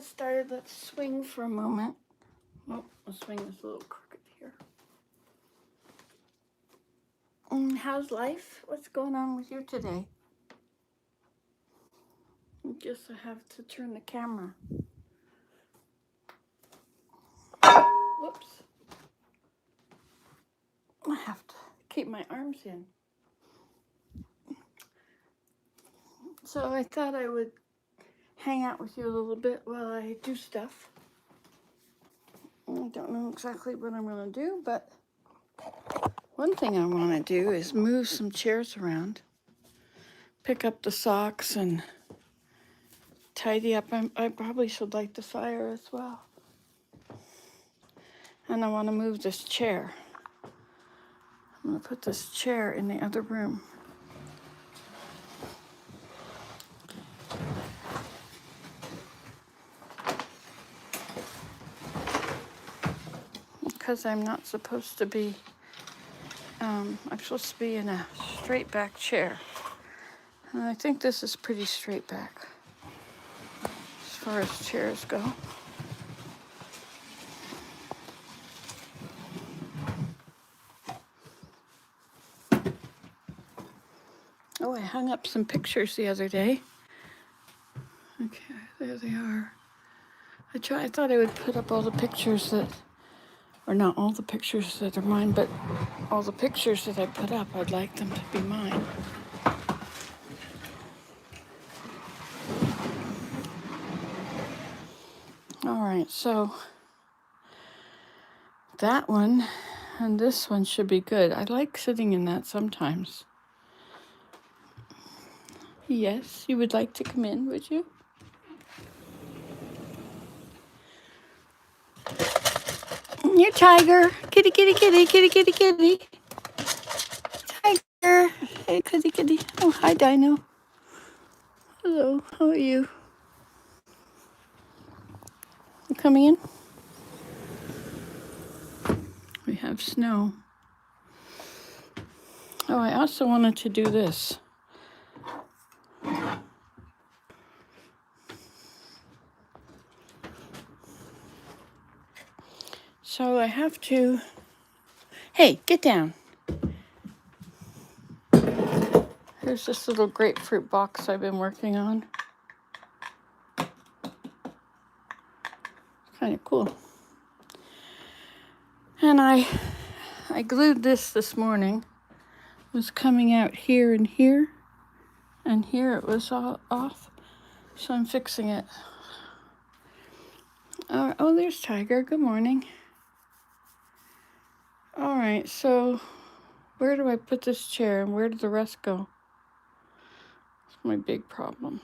get started, let's swing for a moment. Oh, I'll swing this a little crooked here. How's life? What's going on with you today? I guess I have to turn the camera. Whoops. I have to keep my arms in. So I thought I would hang out with you a little bit while I do stuff. I don't know exactly what I'm going to do, but one thing I want to do is move some chairs around, pick up the socks, and tidy up. I probably should light the fire as well. And I want to move this chair. I'm going to put this chair in the other room. Because I'm not supposed to be, I'm supposed to be in a straight back chair. And I think this is pretty straight back as far as chairs go. Oh, I hung up some pictures the other day. Okay, there they are. I thought I would put up all the pictures that, or not all the pictures that are mine, but all the pictures that I put up, I'd like them to be mine. All right, so that one and this one should be good. I like sitting in that sometimes. Yes, you would like to come in, would you? Here, Tiger. Kitty, kitty, kitty, kitty, kitty, kitty. Tiger. Hey, kitty, kitty. Oh, hi, Dino. Hello, how are you? You coming in? We have snow. Oh, I also wanted to do this. So I have to... Hey, get down. Here's this little grapefruit box I've been working on. Kind of cool. And I glued this morning. It was coming out here and here. And here it was all off. So I'm fixing it. Oh, there's Tiger. Good morning. All right, so where do I put this chair and where did the rest go? That's my big problem.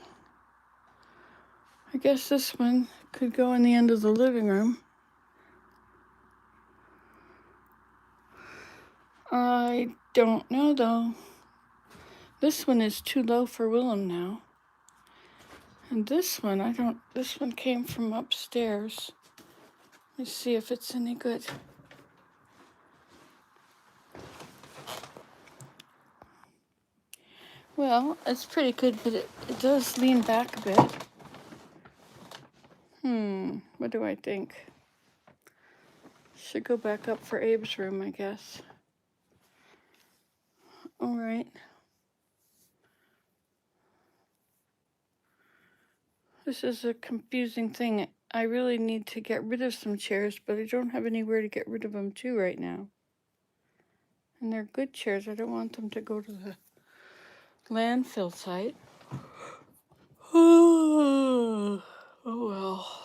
I guess this one could go in the end of the living room. I don't know though. This one is too low for Willem now. And this one, this one came from upstairs. Let's see if it's any good. Well, it's pretty good, but it does lean back a bit. What do I think? Should go back up for Abe's room, I guess. All right. This is a confusing thing. I really need to get rid of some chairs, but I don't have anywhere to get rid of them to right now. And they're good chairs. I don't want them to go to the landfill site. Oh well.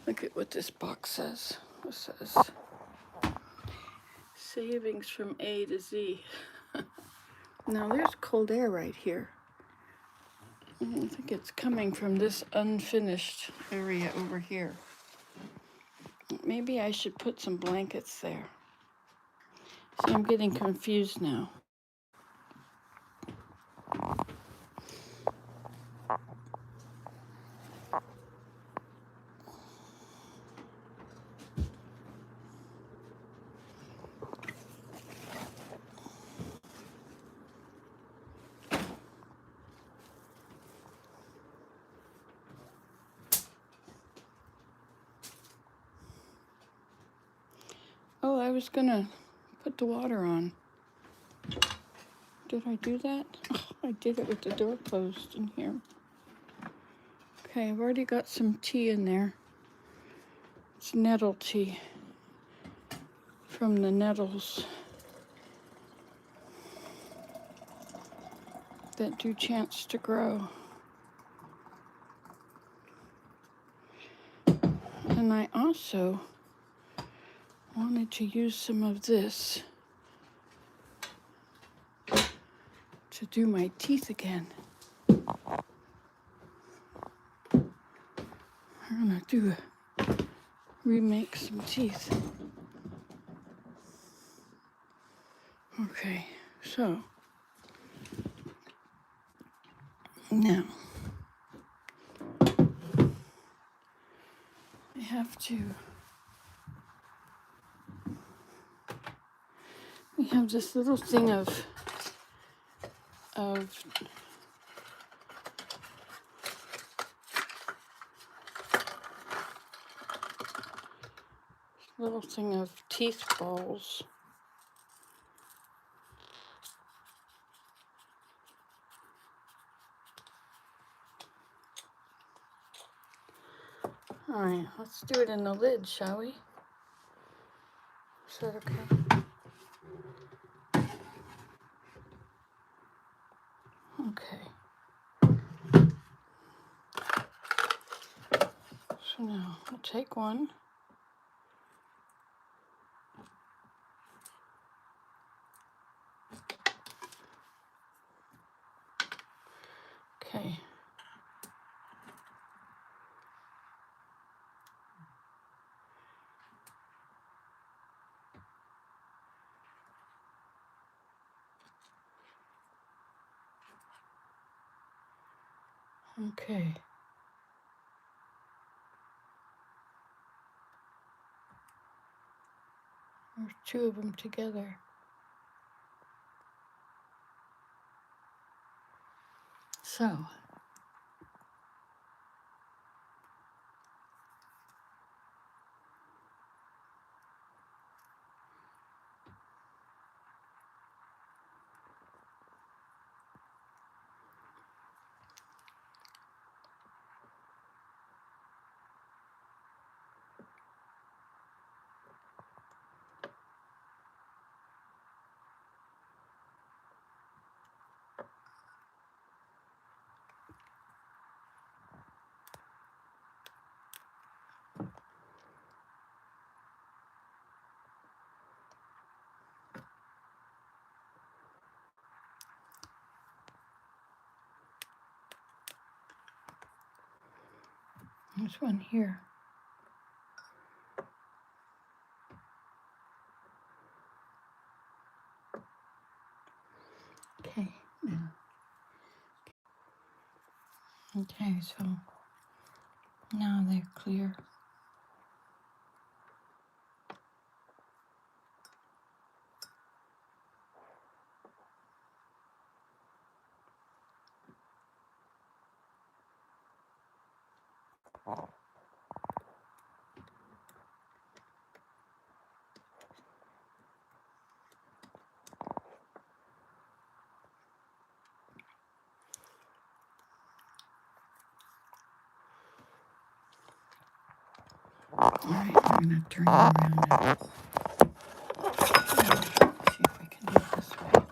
Look at what this box says. It says, savings from A to Z. Now there's cold air right here. I think it's coming from this unfinished area over here. Maybe I should put some blankets there. See, I'm getting confused now. was gonna put the water on. Did I do that? Oh, I did it with the door closed in here. Okay, I've already got some tea in there. It's nettle tea from the nettles that do chance to grow. And I also wanted to use some of this to do my teeth again. I'm gonna remake some teeth. Okay, so now I we have this little thing of teeth balls. All right, let's do it in the lid, shall we? Is that okay? Okay. So now I'll take one. Okay. Okay. There's two of them together. So, there's one here. Okay, now. Okay, so now they're clear. All right, I'm going to turn it around now. See if we can do it this way.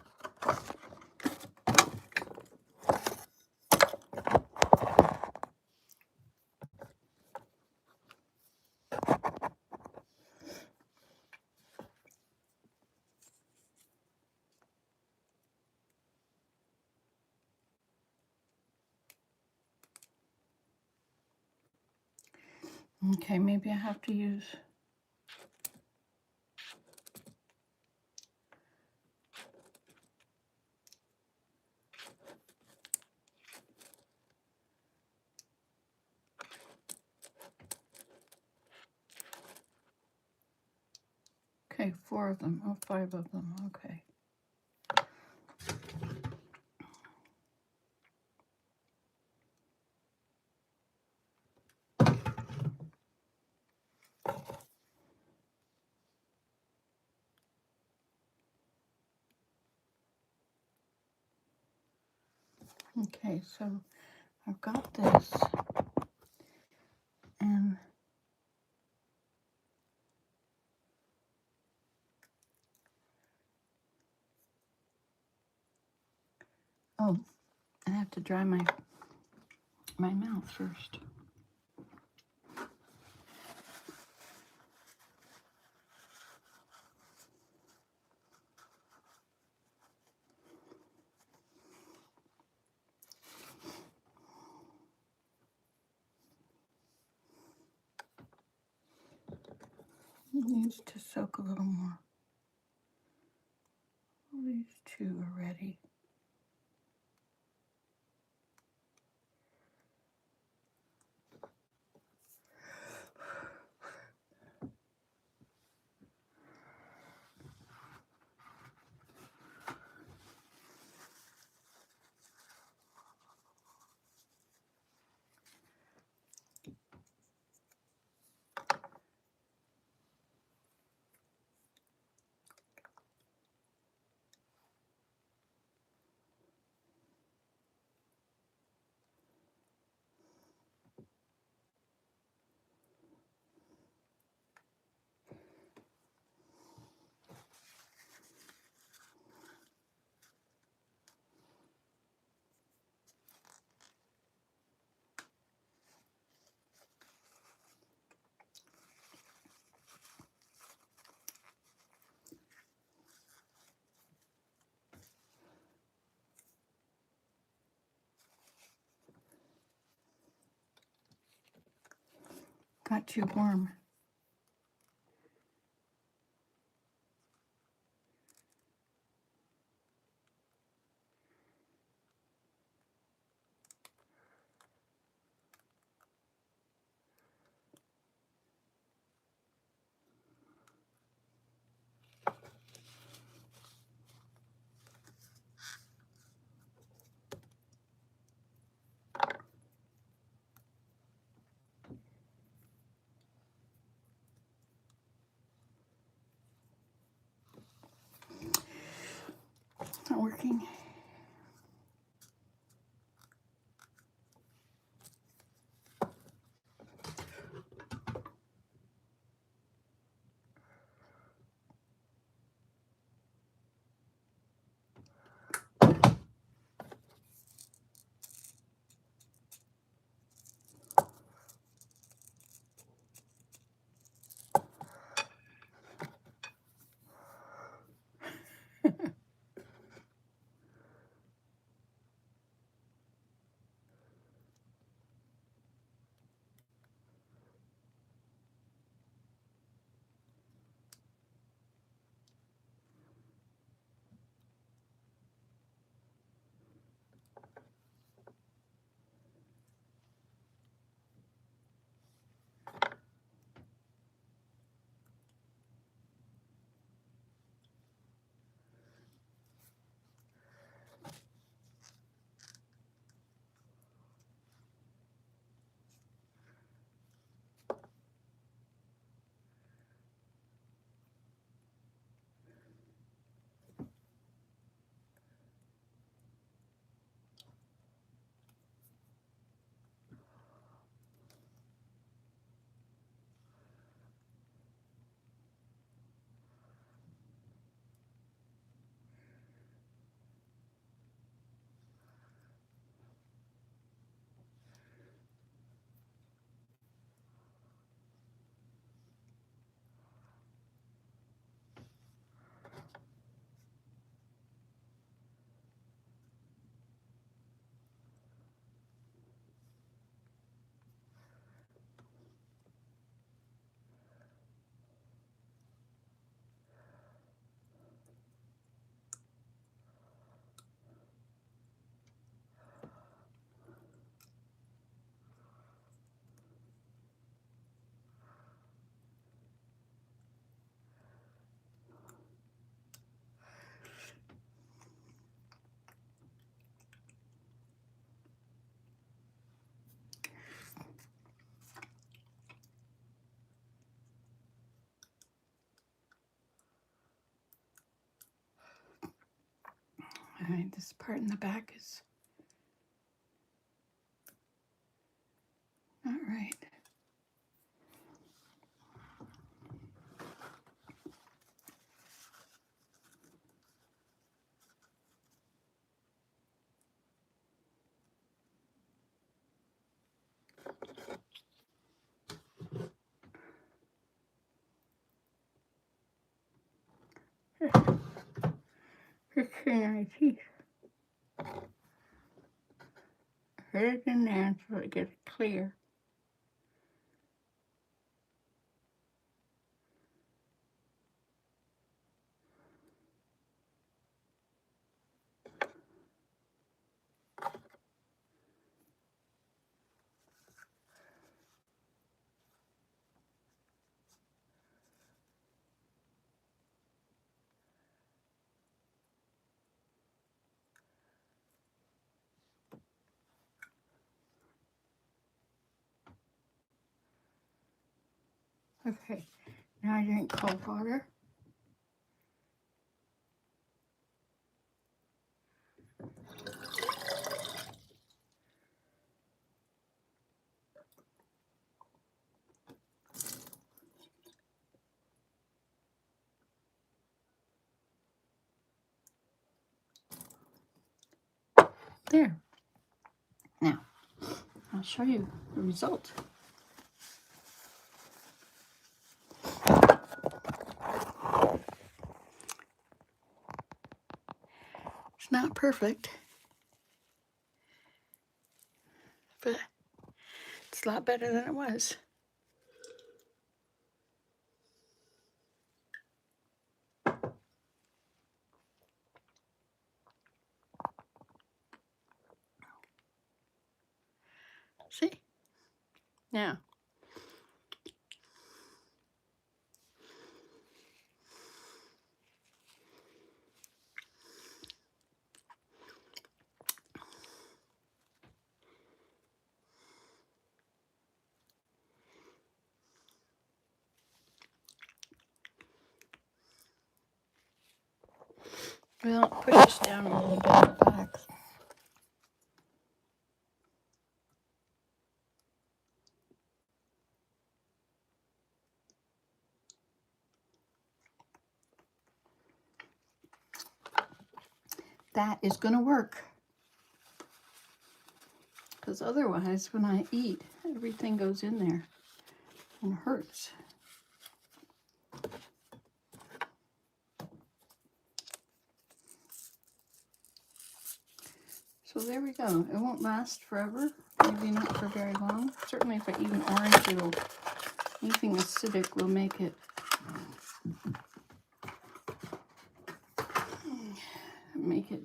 Okay, maybe I have to use okay, 4 of them. Oh, 5 of them. Okay. Okay, so I've got this, and oh, I have to dry my mouth first. It needs to soak a little more. These two are ready. Got too warm. It's not working. All right, this part in the back is fixing my teeth. Put it in there so it gets clear. Okay, now I drink cold water. There. Now, I'll show you the result. It's not perfect, but it's a lot better than it was. See? Now, well, push this down a little bit at the back. That is going to work. Because otherwise, when I eat, everything goes in there and hurts. So there we go. It won't last forever, maybe not for very long. Certainly if I eat an orange, anything acidic will make it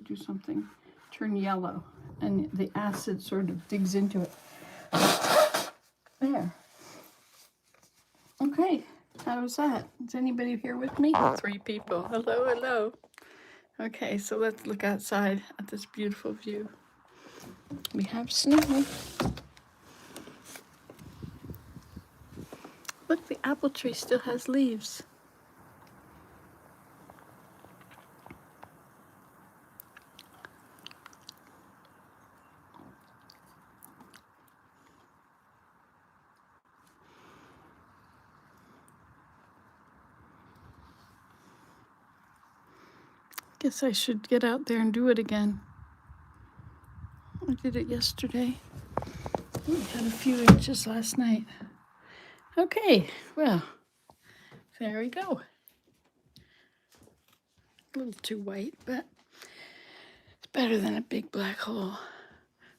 do something, turn yellow, and the acid sort of digs into it. There. Okay, how was that? Is anybody here with me? 3 people. Hello, hello. Okay, so let's look outside at this beautiful view. We have snow. Look, the apple tree still has leaves. Guess I should get out there and do it again. I did it yesterday. We had a few inches last night. Okay, well, there we go. A little too white, but it's better than a big black hole.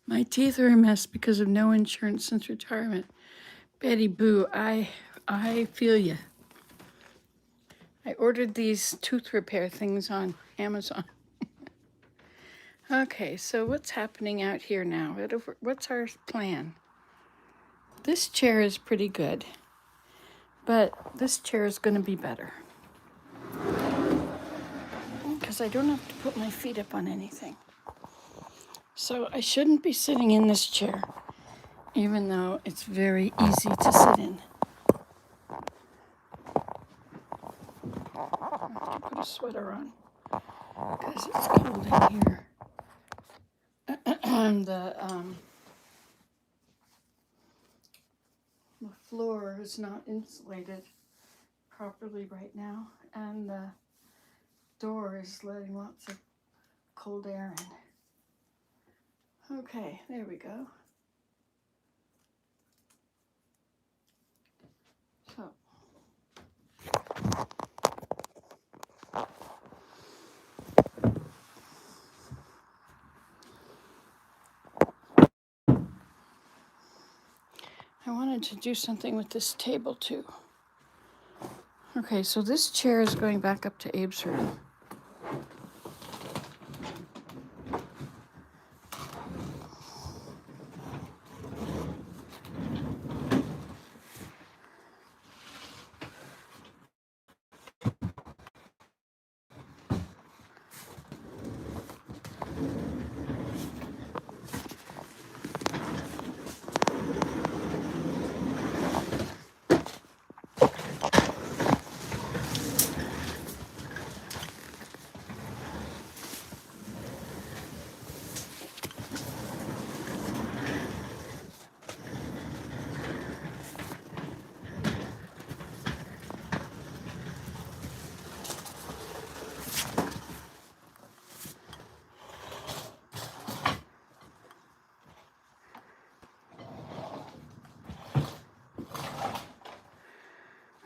My teeth are a mess because of no insurance since retirement. Betty Boo, I feel you. I ordered these tooth repair things on Amazon. Okay, so what's happening out here now? What's our plan? This chair is pretty good, but this chair is going to be better because I don't have to put my feet up on anything. So I shouldn't be sitting in this chair, even though it's very easy to sit in. I have to put a sweater on because it's cold in here. The floor is not insulated properly right now, and the door is letting lots of cold air in. Okay, there we go. So I wanted to do something with this table too. Okay, so this chair is going back up to Abe's room.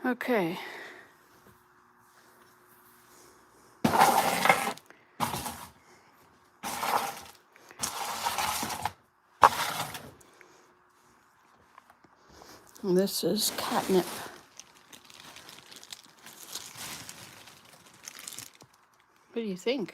Okay. And this is catnip. What do you think?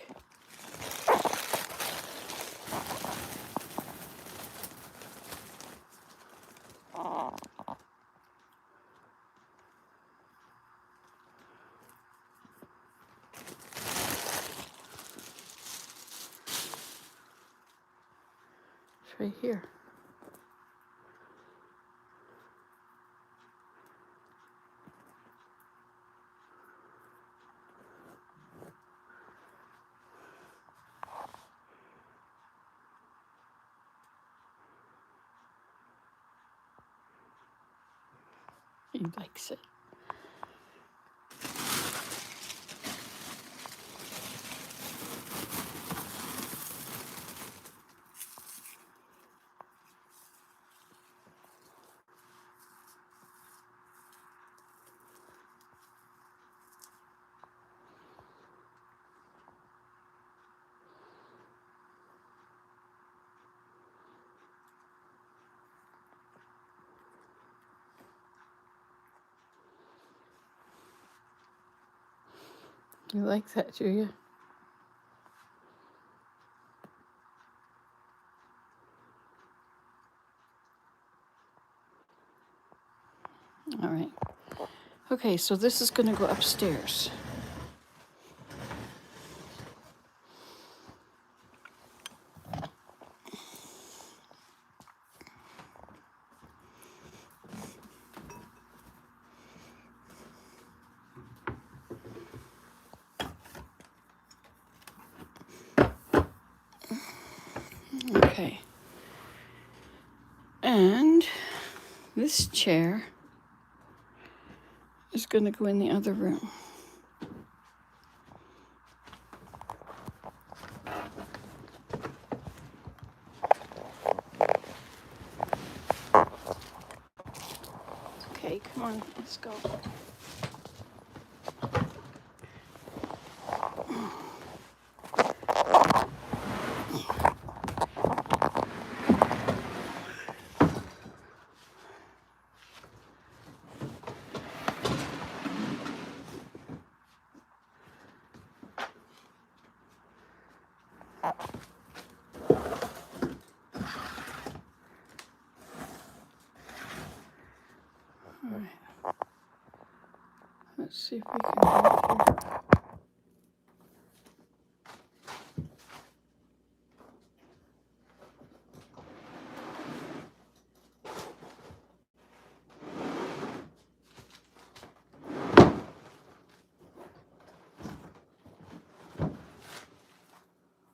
It's right here. He likes it. You like that, do you? All right. Okay, so this is going to go upstairs. Okay. And this chair is going to go in the other room. Okay, come on, let's go. All right. Let's see if we can go up here.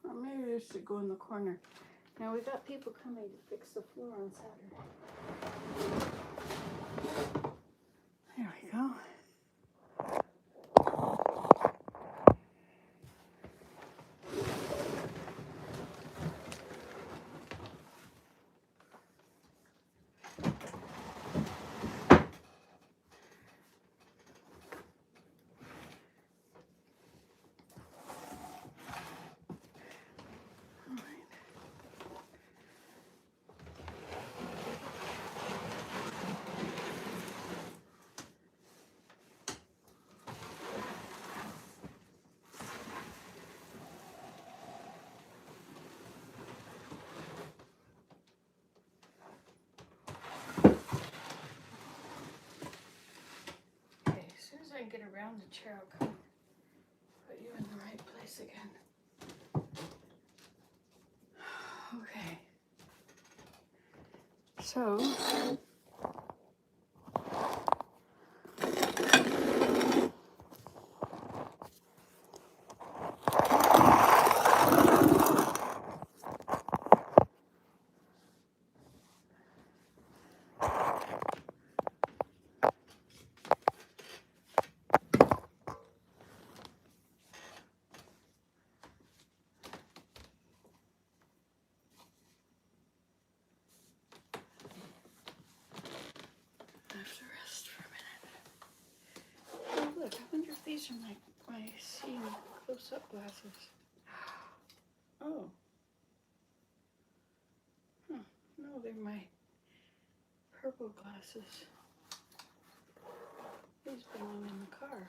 Or maybe this should go in the corner. Now we got people coming to fix the floor on Saturday. There we go. get around the chair, I'll come put you in the right place again. Okay. So, I have to rest for a minute. Oh, look, I wonder if these are my seeing close-up glasses. Oh. Huh. No, they're my purple glasses. These belong in the car.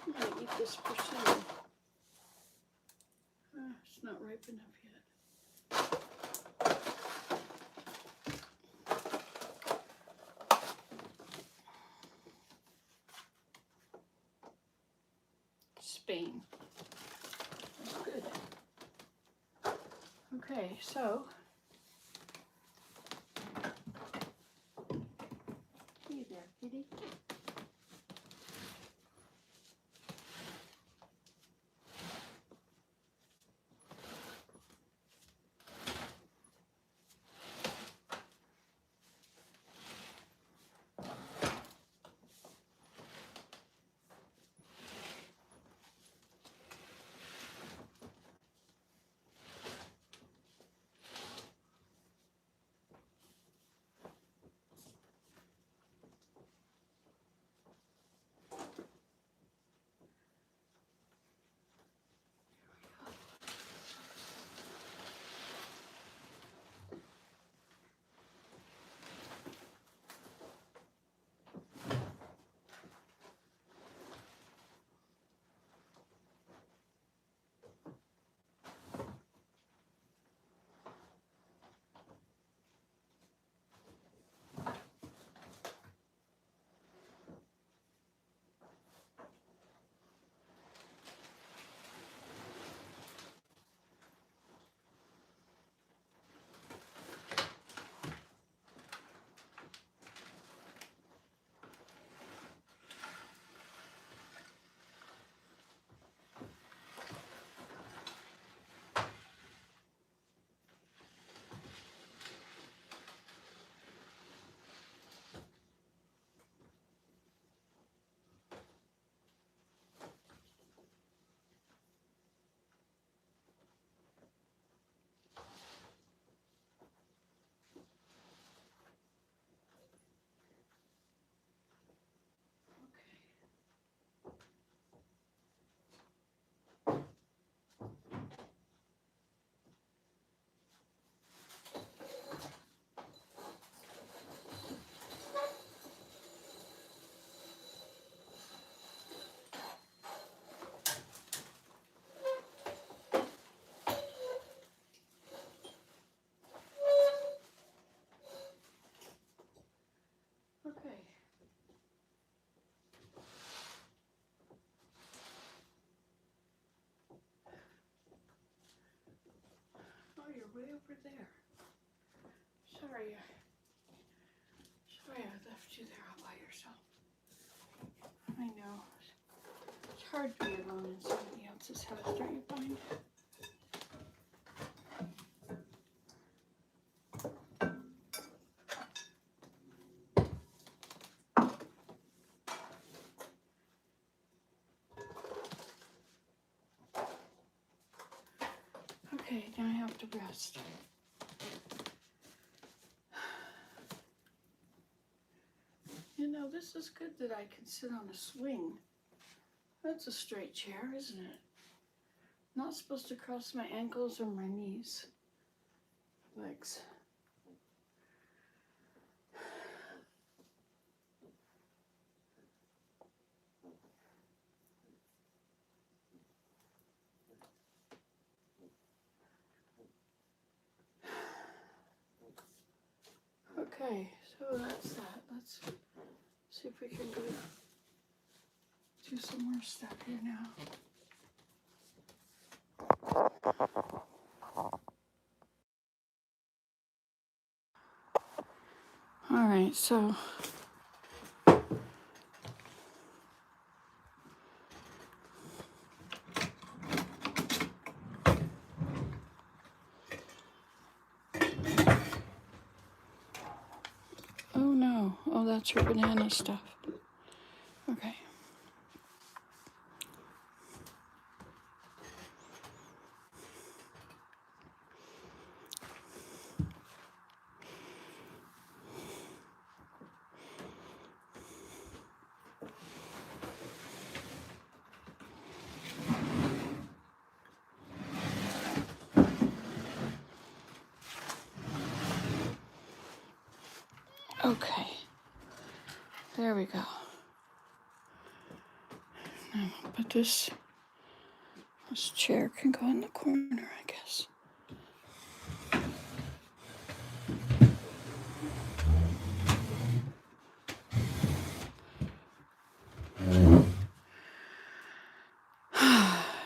I'm gonna eat this persimmon. It's not ripe enough yet. Spain. That's good. Okay, so hey there, kitty. Okay. Oh, you're way over there. Sorry, I left you there all by yourself. I know. It's hard to be alone in somebody else's house, don't you find? Okay, now I have to rest. You know, this is good that I can sit on a swing. That's a straight chair, isn't it? Not supposed to cross my ankles or my knees. Legs. Okay, so that's that. Let's see if we can do some more stuff here now. All right, so oh no, oh that's her banana stuff. Okay. Okay, there we go. Now, but this chair can go in the corner, I guess.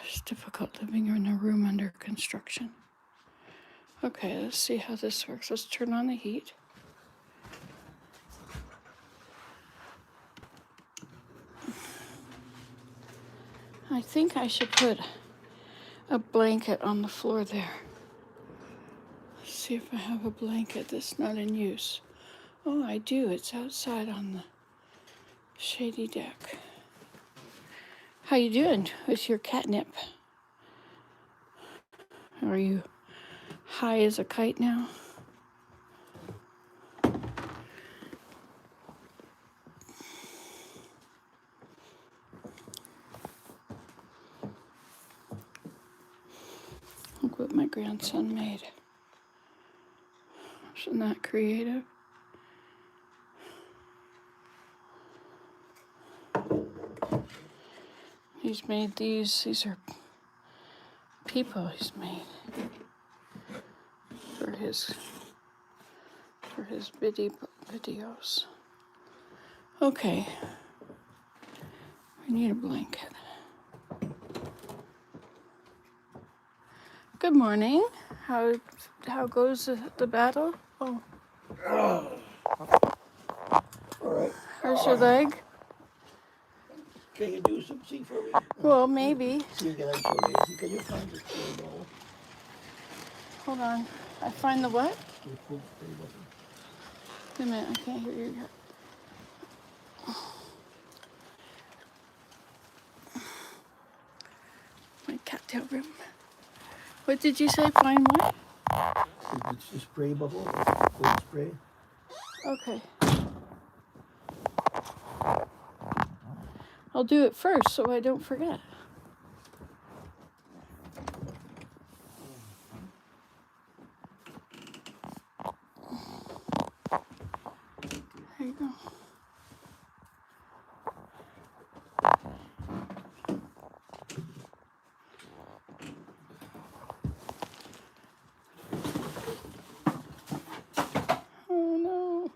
It's difficult living in a room under construction. Okay, let's see how this works. Let's turn on the heat. I think I should put a blanket on the floor there. Let's see if I have a blanket that's not in use. Oh, I do. It's outside on the shady deck. How you doing with your catnip? Are you high as a kite now? Look what my grandson made. Isn't that creative? He's made these. These are people he's made for his videos. Okay. We need a blanket. Good morning. How goes the battle? Oh. All right. How's your leg? Can you do something for me? Well, maybe. You guys are so lazy. Can you find the spray bottle? Hold on. I find the what? The food spray bottle. Wait a minute, I can't hear you yet. My cattail room. What did you say? Find what? It's the spray bottle, food spray. Okay. I'll do it first so I don't forget. There you go. Oh no.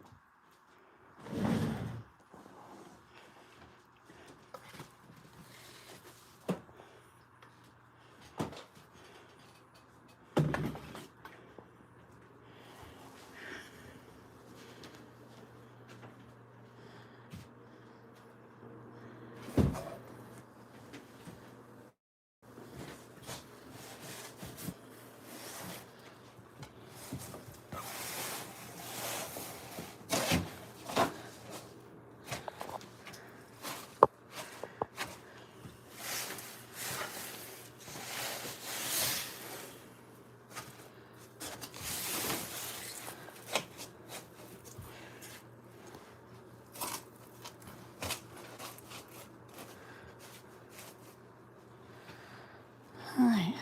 All right.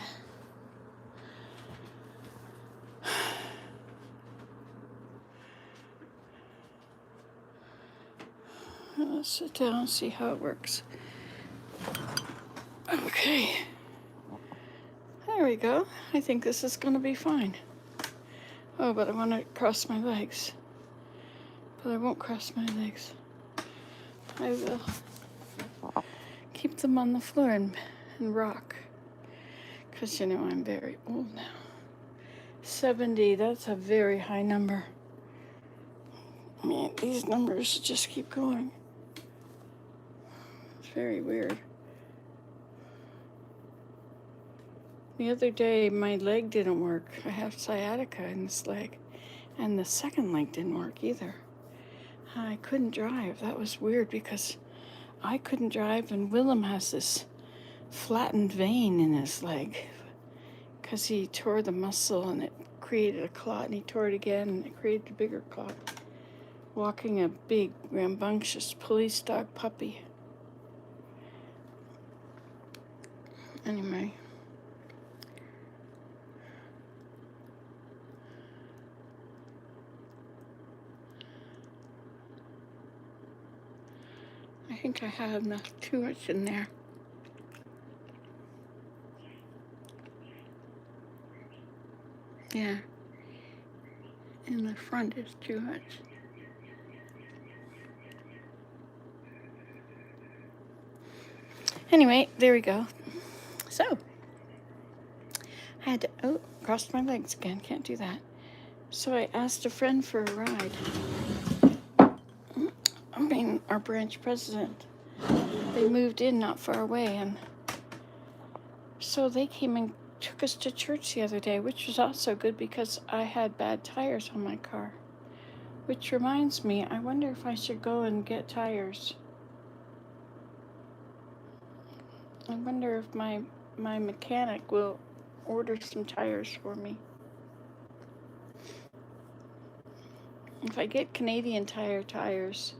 Let's sit down and see how it works. Okay. There we go. I think this is going to be fine. Oh, but I want to cross my legs. but I won't cross my legs. I will keep them on the floor and rock. Because, you know, I'm very old now. 70, that's a very high number. I mean, these numbers just keep going. It's very weird. The other day, my leg didn't work. I have sciatica in this leg, and the second leg didn't work either. I couldn't drive. That was weird because I couldn't drive, and Willem has this flattened vein in his leg because he tore the muscle and it created a clot, and he tore it again and it created a bigger clot. Walking a big, rambunctious police dog puppy. Anyway. I think I have enough, too much in there. Yeah. In the front is too much. Anyway, there we go. So, I had to, crossed my legs again, can't do that. So I asked a friend for a ride. I mean, our branch president. They moved in not far away, and so they came and took us to church the other day, which was also good because I had bad tires on my car. Which reminds me, I wonder if I should go and get tires. I wonder if my mechanic will order some tires for me. If I get Canadian Tire tires,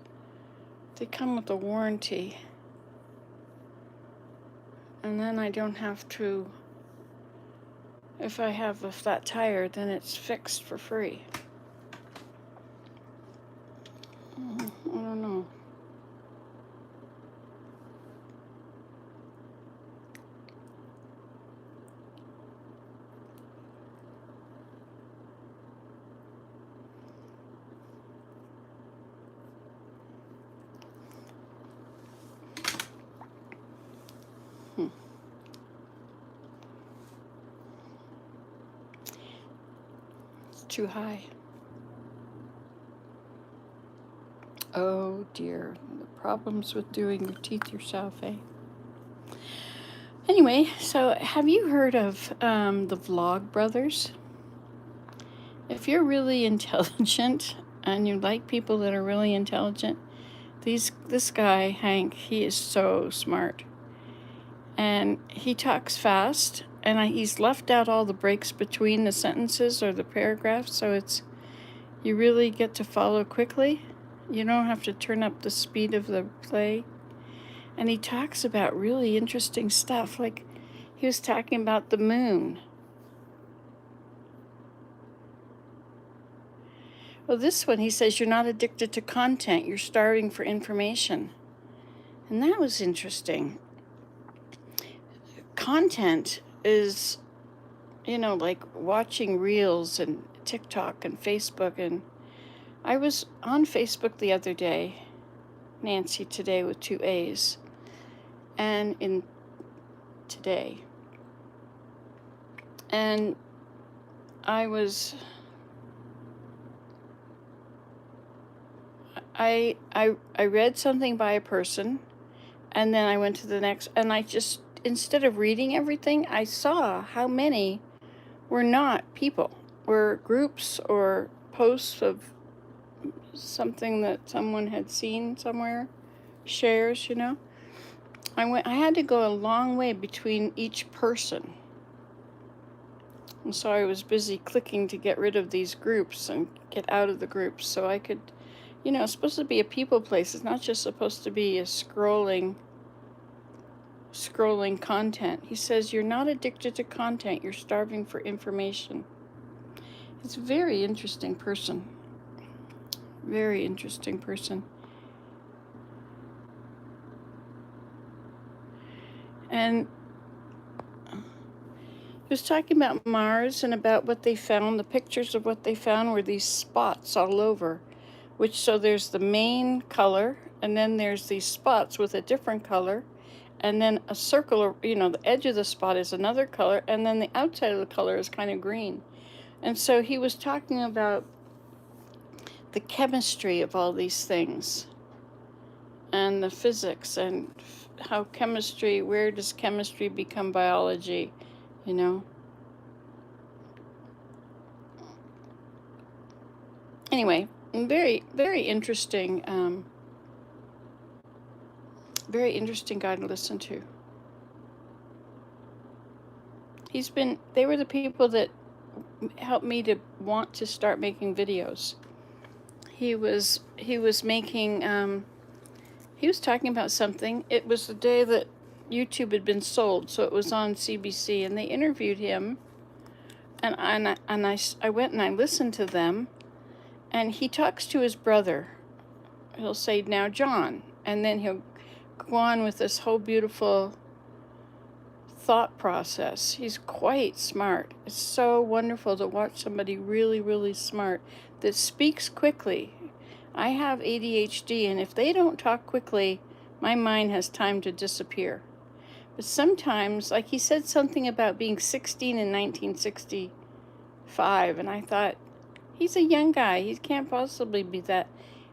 they come with a warranty. And then I don't have to, if I have a flat tire, then it's fixed for free. I don't know. It's too high. Oh dear, the problems with doing your teeth yourself, eh? Anyway, so have you heard of the Vlog Brothers? If you're really intelligent and you like people that are really intelligent, this guy, Hank, he is so smart. And he talks fast, and he's left out all the breaks between the sentences or the paragraphs, so you really get to follow quickly. You don't have to turn up the speed of the play. And he talks about really interesting stuff, like he was talking about the moon. Well, this one, he says, you're not addicted to content, you're starving for information. And that was interesting. Content is, like watching reels and TikTok and Facebook. And I was on Facebook the other day, Nancy today with 2 A's, and in today. And I read something by a person, and then I went to the next, and I just, instead of reading everything, I saw how many were not people, were groups or posts of something that someone had seen somewhere, shares, I had to go a long way between each person. And so I was busy clicking to get rid of these groups and get out of the groups so I could, it's supposed to be a people place. It's not just supposed to be a scrolling content. He says, you're not addicted to content, you're starving for information. It's a very interesting person. Very interesting person. And he was talking about Mars and about what they found. The pictures of what they found were these spots all over so there's the main color, and then there's these spots with a different color, and then a circle, you know, the edge of the spot is another color, and then the outside of the color is kind of green. And so he was talking about the chemistry of all these things and the physics and how chemistry, where does chemistry become biology, you know? Anyway, very, very interesting guy to listen to. They were the people that helped me to want to start making videos. He was making, he was talking about something. It was the day that YouTube had been sold, so it was on CBC, and they interviewed him, and I went and I listened to them, and he talks to his brother. He'll say, "Now, John," and then he'll go on with this whole beautiful thought process. He's quite smart. It's so wonderful to watch somebody really, really smart that speaks quickly. I have ADHD, and if they don't talk quickly, my mind has time to disappear. But sometimes, like he said something about being 16 in 1965, and I thought, he's a young guy. He can't possibly be that.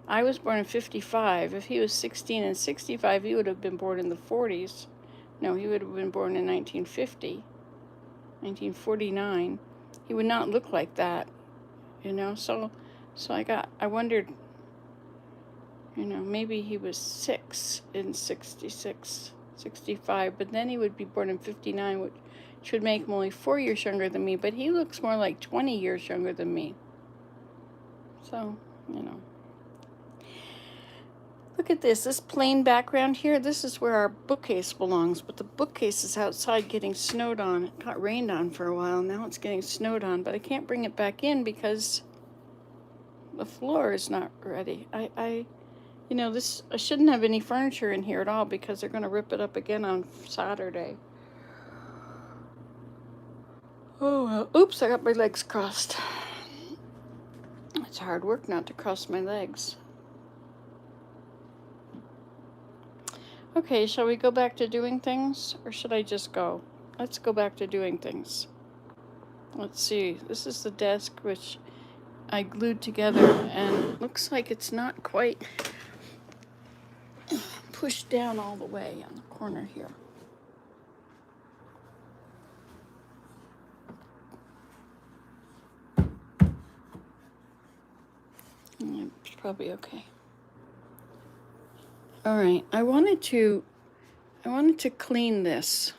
I was born in 55. If he was 16 and 65, he would have been born in the 40s. No, he would have been born in 1950, 1949. He would not look like that, you know? So I wondered, you know, maybe he was 6 in 66, 65, but then he would be born in 59, which would make him only 4 years younger than me, but he looks more like 20 years younger than me. So, you know. Look at this plain background here. This is where our bookcase belongs, but the bookcase is outside getting snowed on. It got rained on for a while. Now it's getting snowed on, but I can't bring it back in because the floor is not ready. I shouldn't have any furniture in here at all because they're going to rip it up again on Saturday. Oh, well. Oops, I got my legs crossed. It's hard work not to cross my legs. Okay, shall we go back to doing things, or should I just go? Let's go back to doing things. Let's see. This is the desk, which I glued together, and looks like it's not quite pushed down all the way on the corner here. It's probably okay. All right, I wanted to clean this.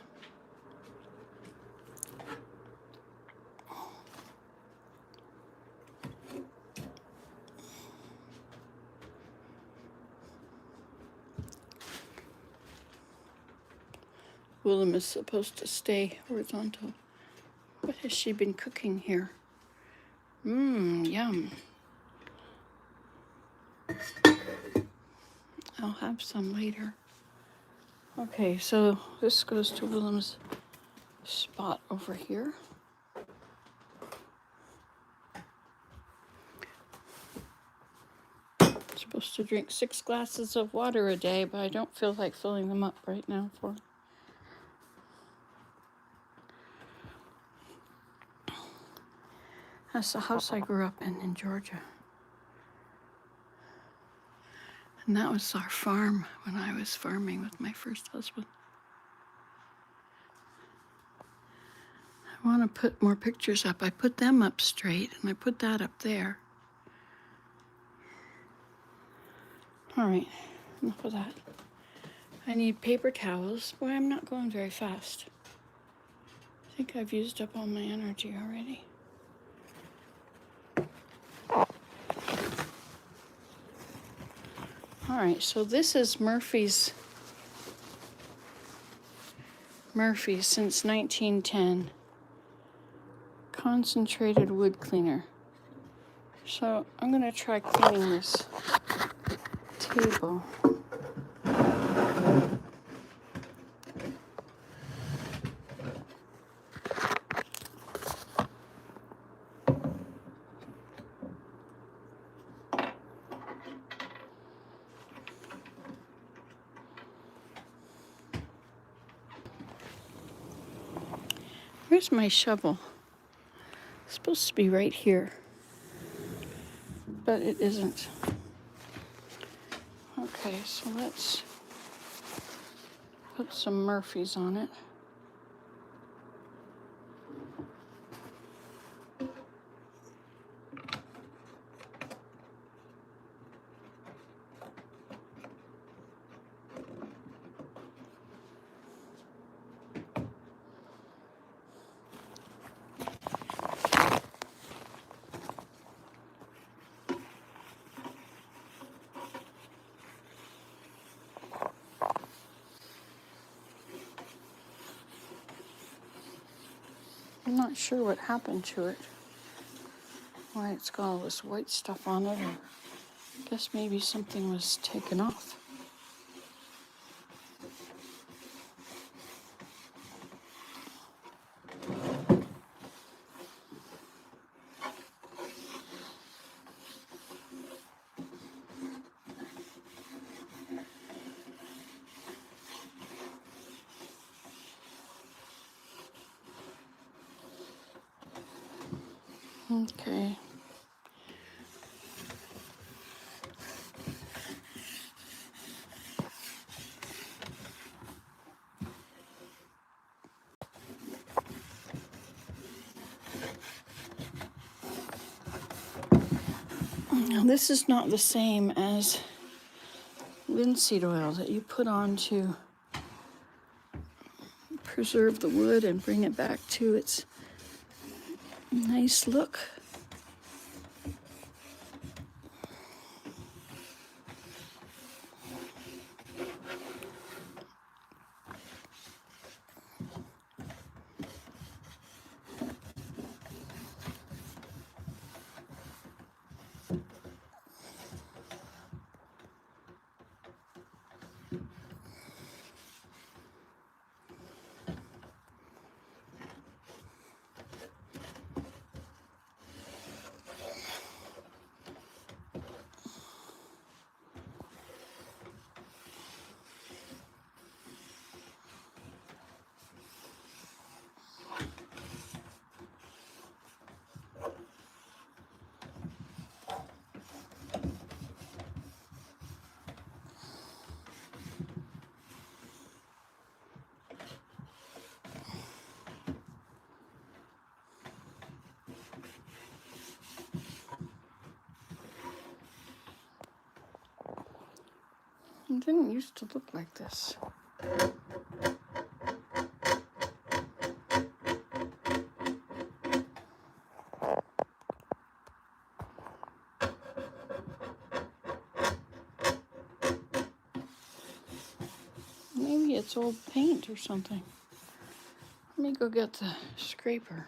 Willem is supposed to stay horizontal. What has she been cooking here? Yum. I'll have some later. Okay, so this goes to Willem's spot over here. I'm supposed to drink 6 glasses of water a day, but I don't feel like filling them up right now for. That's the house I grew up in Georgia. And that was our farm when I was farming with my first husband. I want to put more pictures up. I put them up straight, and I put that up there. All right, enough of that. I need paper towels. Boy, I'm not going very fast. I think I've used up all my energy already. All right, so this is Murphy's since 1910. Concentrated wood cleaner. So I'm gonna try cleaning this table. Where's my shovel? It's supposed to be right here, but it isn't. Okay, so let's put some Murphys on it. I'm not sure what happened to it. Why it's got all this white stuff on it, or I guess maybe something was taken off. Okay. Now this is not the same as linseed oil that you put on to preserve the wood and bring it back to its nice look. It didn't used to look like this. Maybe it's old paint or something. Let me go get the scraper.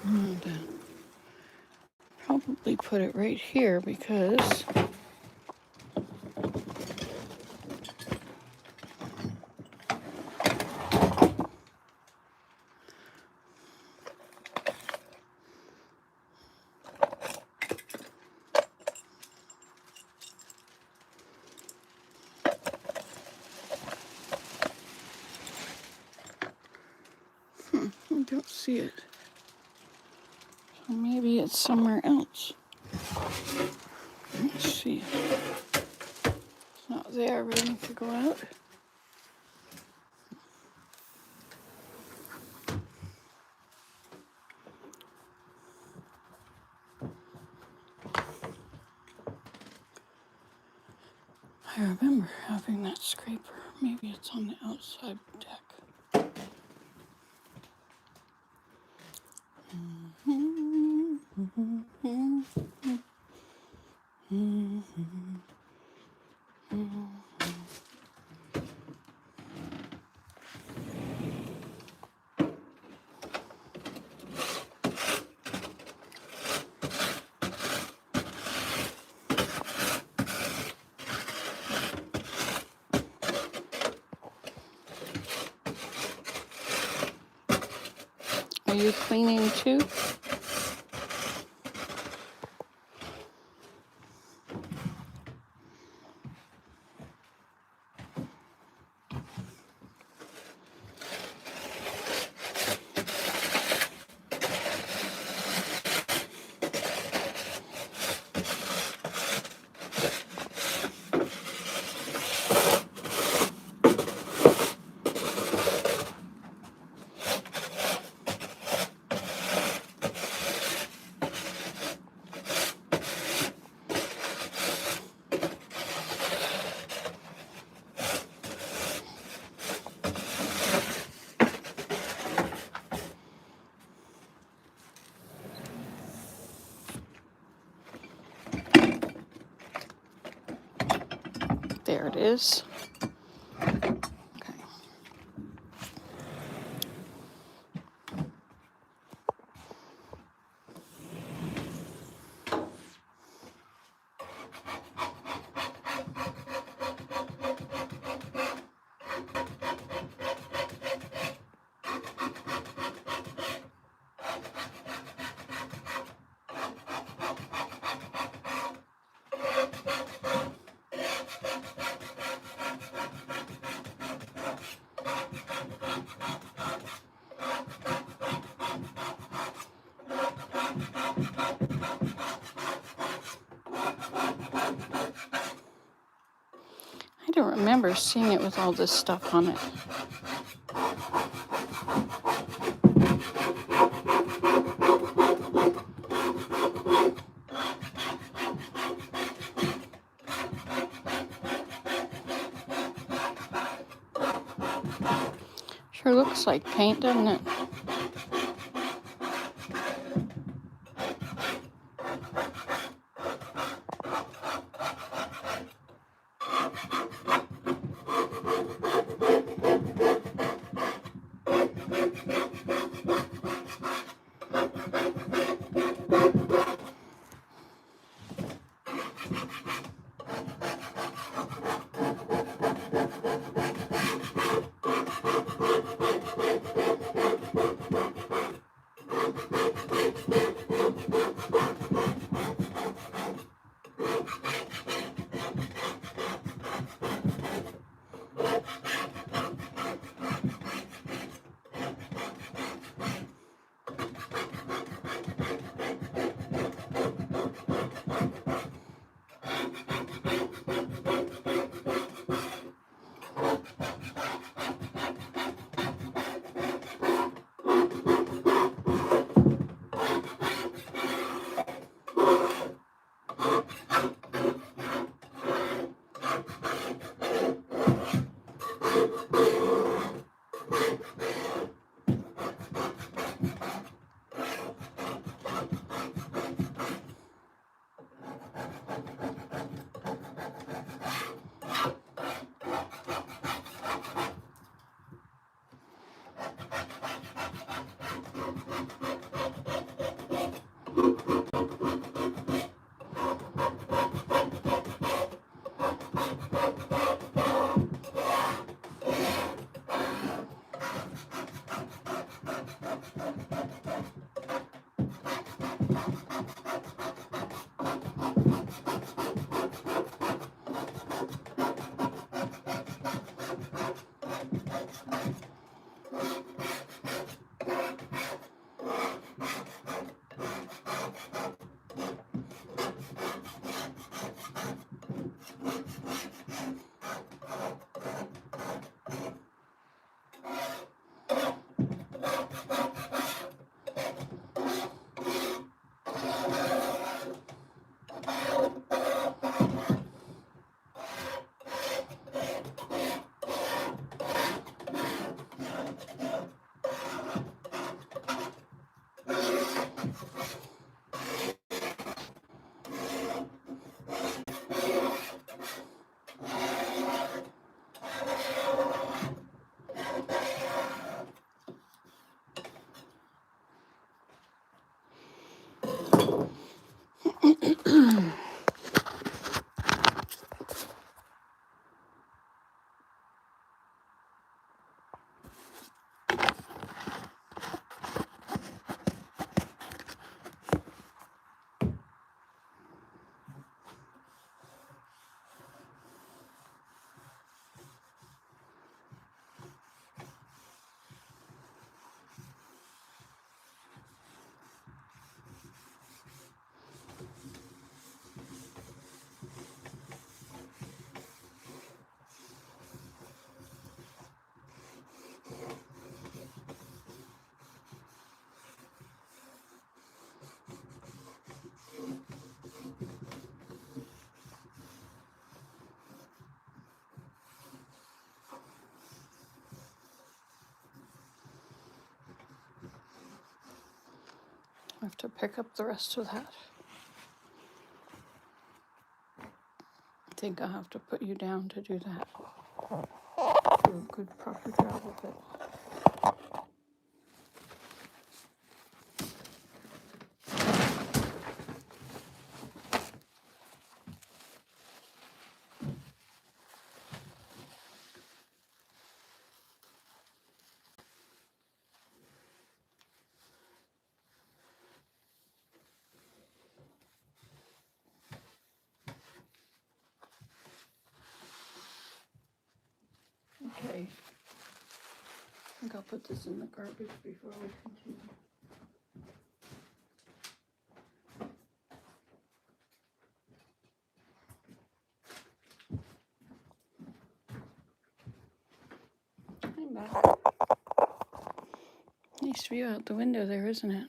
And probably put it right here because I don't see it. So maybe it's somewhere else. Let's see. It's not there, ready to go out. I remember having that scraper. Maybe it's on the outside deck. you cleaning too? There it is. Okay. I don't remember seeing it with all this stuff on it. Sure looks like paint, doesn't it? I have to pick up the rest of that. I think I'll have to put you down to do that. Do a good proper job of it. Okay. I think I'll put this in the garbage before we continue. I'm back. Nice view out the window there, isn't it?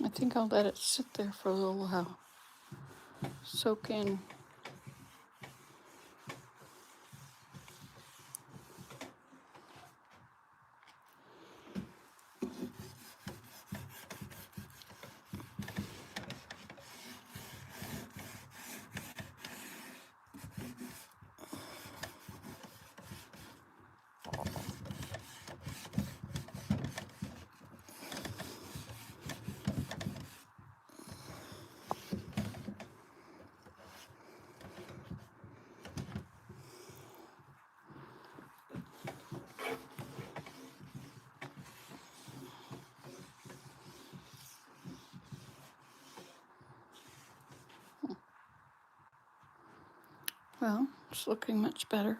I think I'll let it sit there for a little while. Soak in. Well, it's looking much better.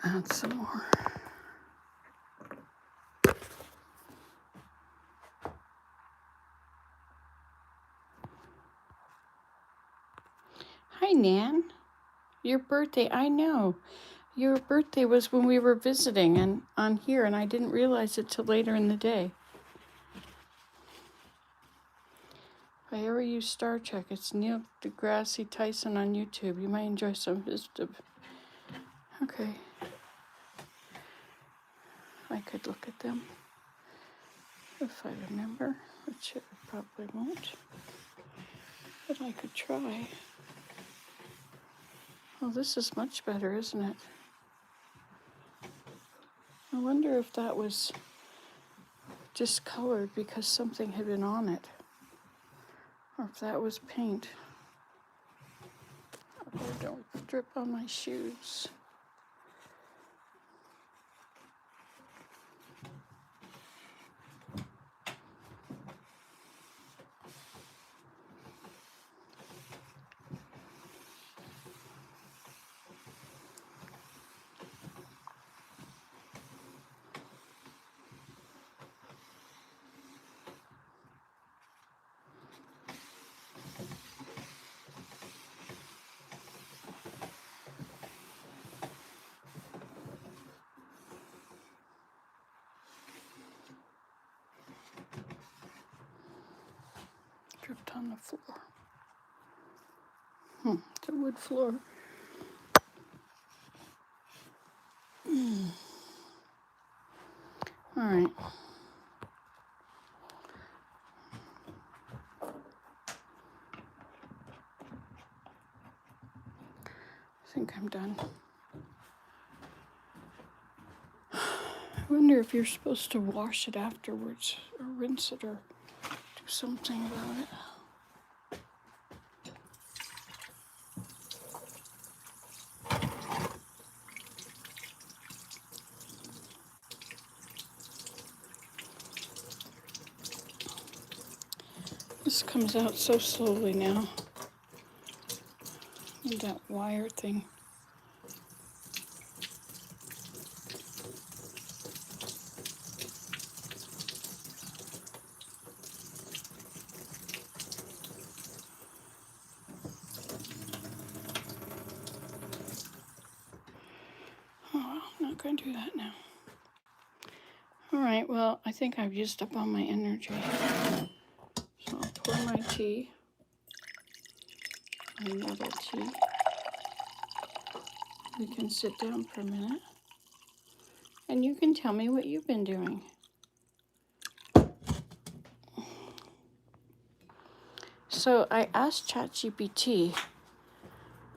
Add some more. Hi, Nan. Your birthday, I know. Your birthday was when we were visiting and on here, and I didn't realize it till later in the day. If I ever use Star Trek, it's Neil deGrasse Tyson on YouTube. You might enjoy some of his stuff. Okay. I could look at them if I remember, which I probably won't. But I could try. Well, this is much better, isn't it? I wonder if that was discolored because something had been on it. Or if that was paint. Oh, don't drip on my shoes. Dripped on the floor. It's a wood floor. All right. I think I'm done. I wonder if you're supposed to wash it afterwards or rinse it or do something about it. This comes out so slowly now. And that wire thing. Oh, well, I'm not going to do that now. All right, well, I think I've used up all my energy. So I'll pour my tea. Another tea. We can sit down for a minute. And you can tell me what you've been doing. So I asked ChatGPT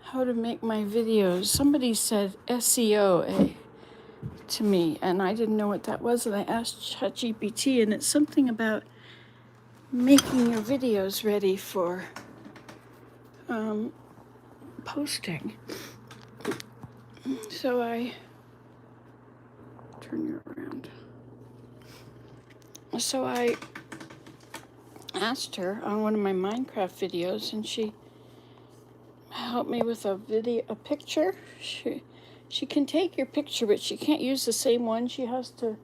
how to make my videos. Somebody said SEO to me, and I didn't know what that was. And I asked ChatGPT, and it's something about making your videos ready for posting. So I turn you around. So I asked her on one of my Minecraft videos, and she helped me with a picture. She can take your picture, but she can't use the same one. She has to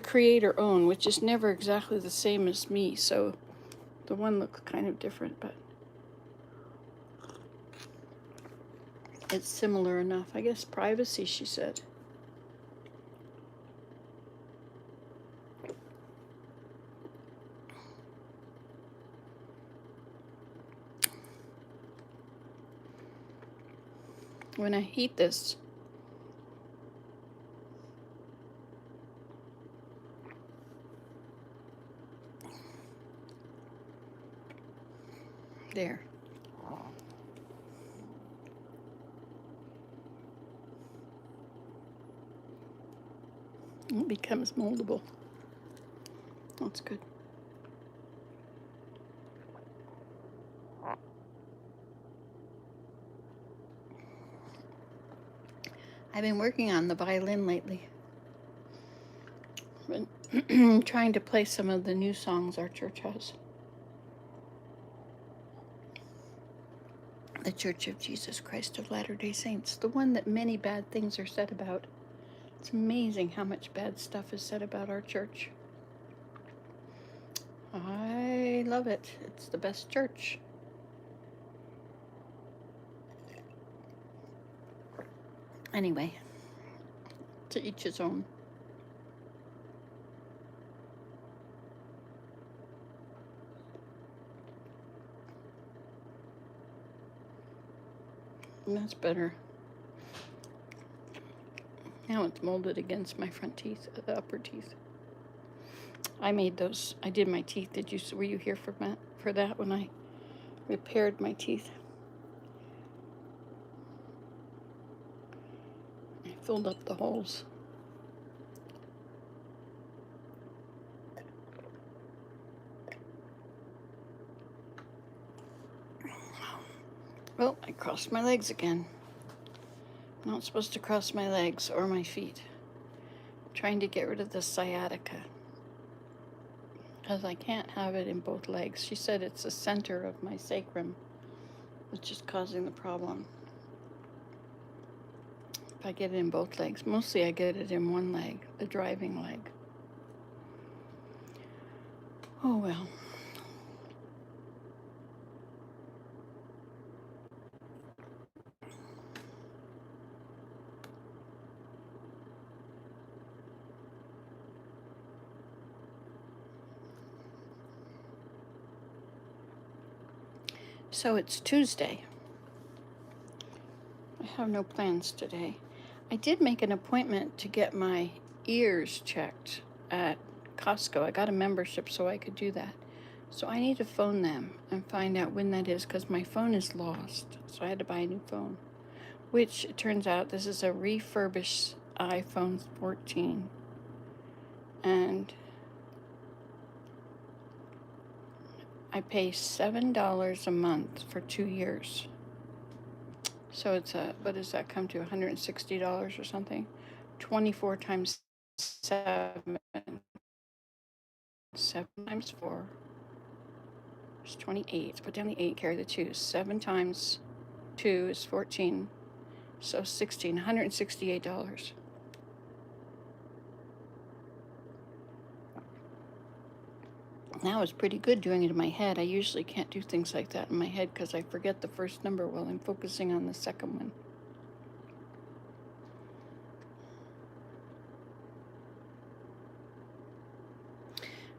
create her own, which is never exactly the same as me. So the one looks kind of different, but it's similar enough. I guess privacy, she said. when I heat this, there. It becomes moldable. That's good. I've been working on the violin lately. Been trying to play some of the new songs our church has. The Church of Jesus Christ of Latter-day Saints, the one that many bad things are said about. It's amazing how much bad stuff is said about our church. I love it. It's the best church. Anyway, to each his own. And that's better. Now it's molded against my front teeth, the upper teeth. I made those. I did my teeth. Were you here for that when I repaired my teeth? I filled up the holes. Well, I crossed my legs again. I'm not supposed to cross my legs or my feet. I'm trying to get rid of the sciatica, because I can't have it in both legs. She said it's the center of my sacrum which is causing the problem. If I get it in both legs, mostly I get it in one leg, the driving leg. Oh well. So it's Tuesday. I have no plans today. I did make an appointment to get my ears checked at Costco. I got a membership so I could do that. So I need to phone them and find out when that is, because my phone is lost. So I had to buy a new phone, which it turns out this is a refurbished iPhone 14. And I pay $7 a month for 2 years. So it's what does that come to, $160 or something? 24 times 7. 7 times 4 is 28. Put down the 8, carry the 2. 7 times 2 is 14. So $168. That was pretty good doing it in my head. I usually can't do things like that in my head because I forget the first number while I'm focusing on the second one.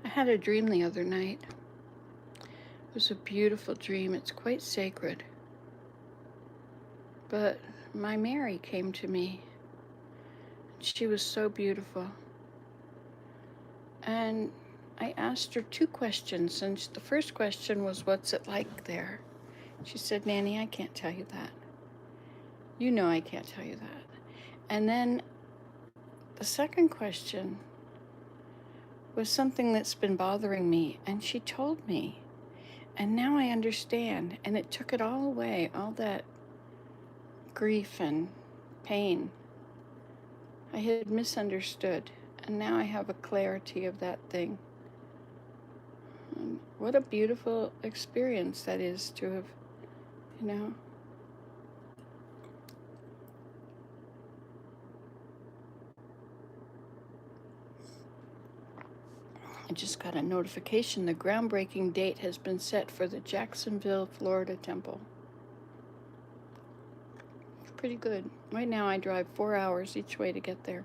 I had a dream the other night. It was a beautiful dream. It's quite sacred. But my Mary came to me. She was so beautiful. And I asked her 2 questions, and the first question was, what's it like there? She said, Nanny, I can't tell you that. You know I can't tell you that. And then the second question was something that's been bothering me, and she told me. And now I understand, and it took it all away, all that grief and pain. I had misunderstood, and now I have a clarity of that thing. And what a beautiful experience that is to have, you know. I just got a notification. The groundbreaking date has been set for the Jacksonville, Florida temple. Pretty good. Right now I drive 4 hours each way to get there.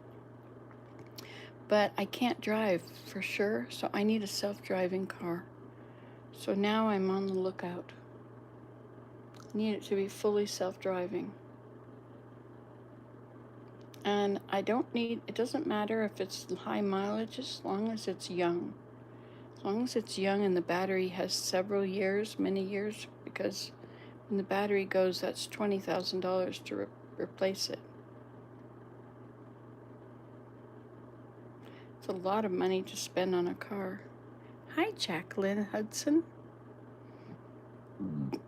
But I can't drive for sure, so I need a self-driving car. So now I'm on the lookout. I need it to be fully self-driving. And it doesn't matter if it's high mileage as long as it's young. As long as it's young and the battery has several years, many years, because when the battery goes, that's $20,000 to replace it. It's a lot of money to spend on a car. Hi, Jacqueline Hudson.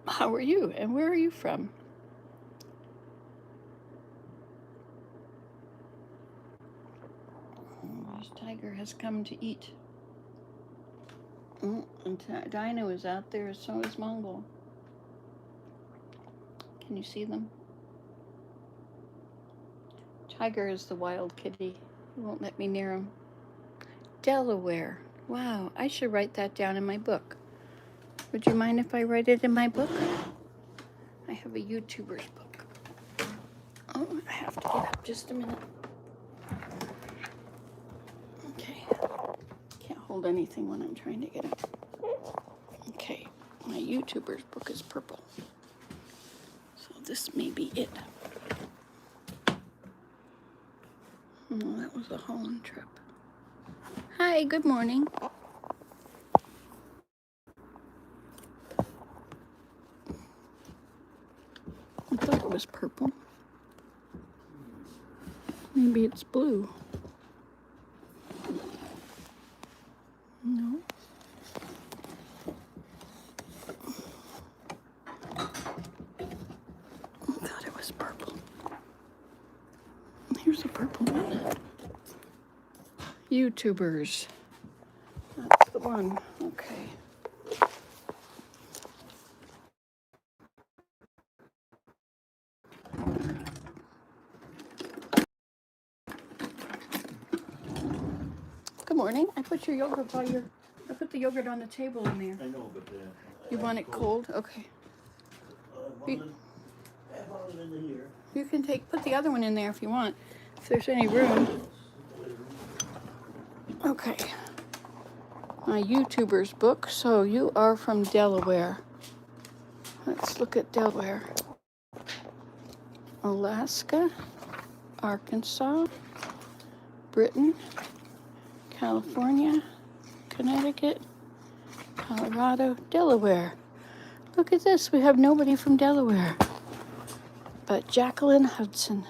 How are you, and where are you from? This tiger has come to eat. And Dino is out there, so is Mongol. Can you see them? Tiger is the wild kitty. He won't let me near him. Delaware. Wow, I should write that down in my book. Would you mind if I write it in my book? I have a YouTuber's book. Oh, I have to get up just a minute. Okay. Can't hold anything when I'm trying to get up. Okay, my YouTuber's book is purple. So this may be it. Oh, that was a Holland trip. Hi, good morning. I thought it was purple. Maybe it's blue. No. I thought it was purple. Here's a purple one. YouTubers. That's the one. Okay. Good morning. I put your yogurt I put the yogurt on the table in there. I know, but You want it cold? Okay. I have all of it in here. You can put the other one in there if you want, if there's any room. Okay. My YouTuber's book. So you are from Delaware. Let's look at Delaware. Alaska, Arkansas, Britain, California, Connecticut, Colorado, Delaware. Look at this. We have nobody from Delaware but Jacqueline Hudson.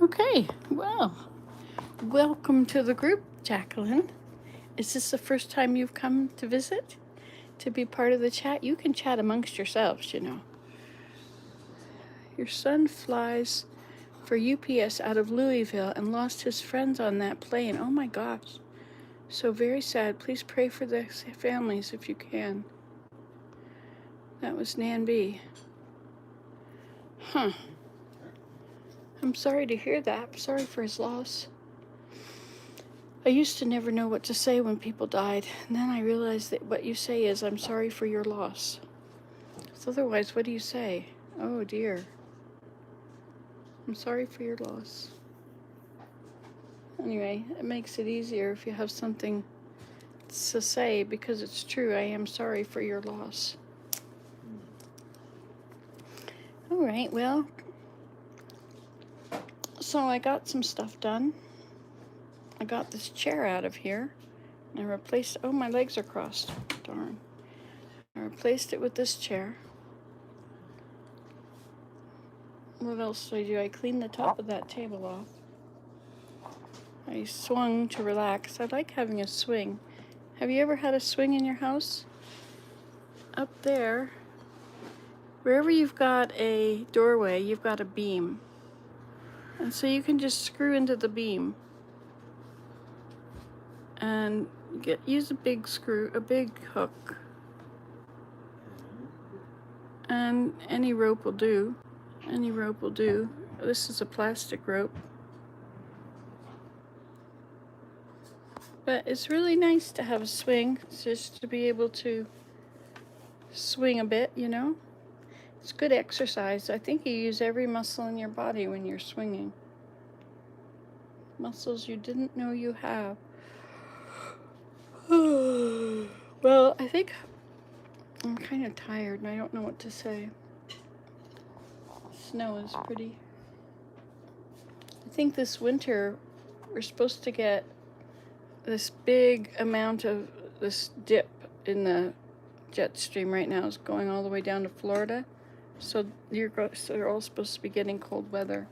Okay, well, welcome to the group, Jacqueline. Is this the first time you've come to visit? To be part of the chat? You can chat amongst yourselves, you know. Your son flies for UPS out of Louisville and lost his friends on that plane. Oh my gosh. So very sad. Please pray for the families if you can. That was Nan B. Huh. I'm sorry to hear that. I'm sorry for his loss. I used to never know what to say when people died, and then I realized that what you say is, I'm sorry for your loss. So otherwise, what do you say? Oh dear. I'm sorry for your loss. Anyway, it makes it easier if you have something to say, because it's true. I am sorry for your loss. All right, well, so I got some stuff done. I got this chair out of here. I replaced, oh, my legs are crossed. Darn. I replaced it with this chair. What else did I do? I cleaned the top of that table off. I swung to relax. I like having a swing. Have you ever had a swing in your house? Up there, wherever you've got a doorway, you've got a beam. And so you can just screw into the beam and use a big screw, a big hook. And any rope will do. Any rope will do. This is a plastic rope. But it's really nice to have a swing, just to be able to swing a bit, you know? It's good exercise. I think you use every muscle in your body when you're swinging. Muscles you didn't know you have. Well, I think I'm kind of tired and I don't know what to say. Snow is pretty. I think this winter we're supposed to get this big amount of this dip in the jet stream right now is going all the way down to Florida. So they're all supposed to be getting cold weather.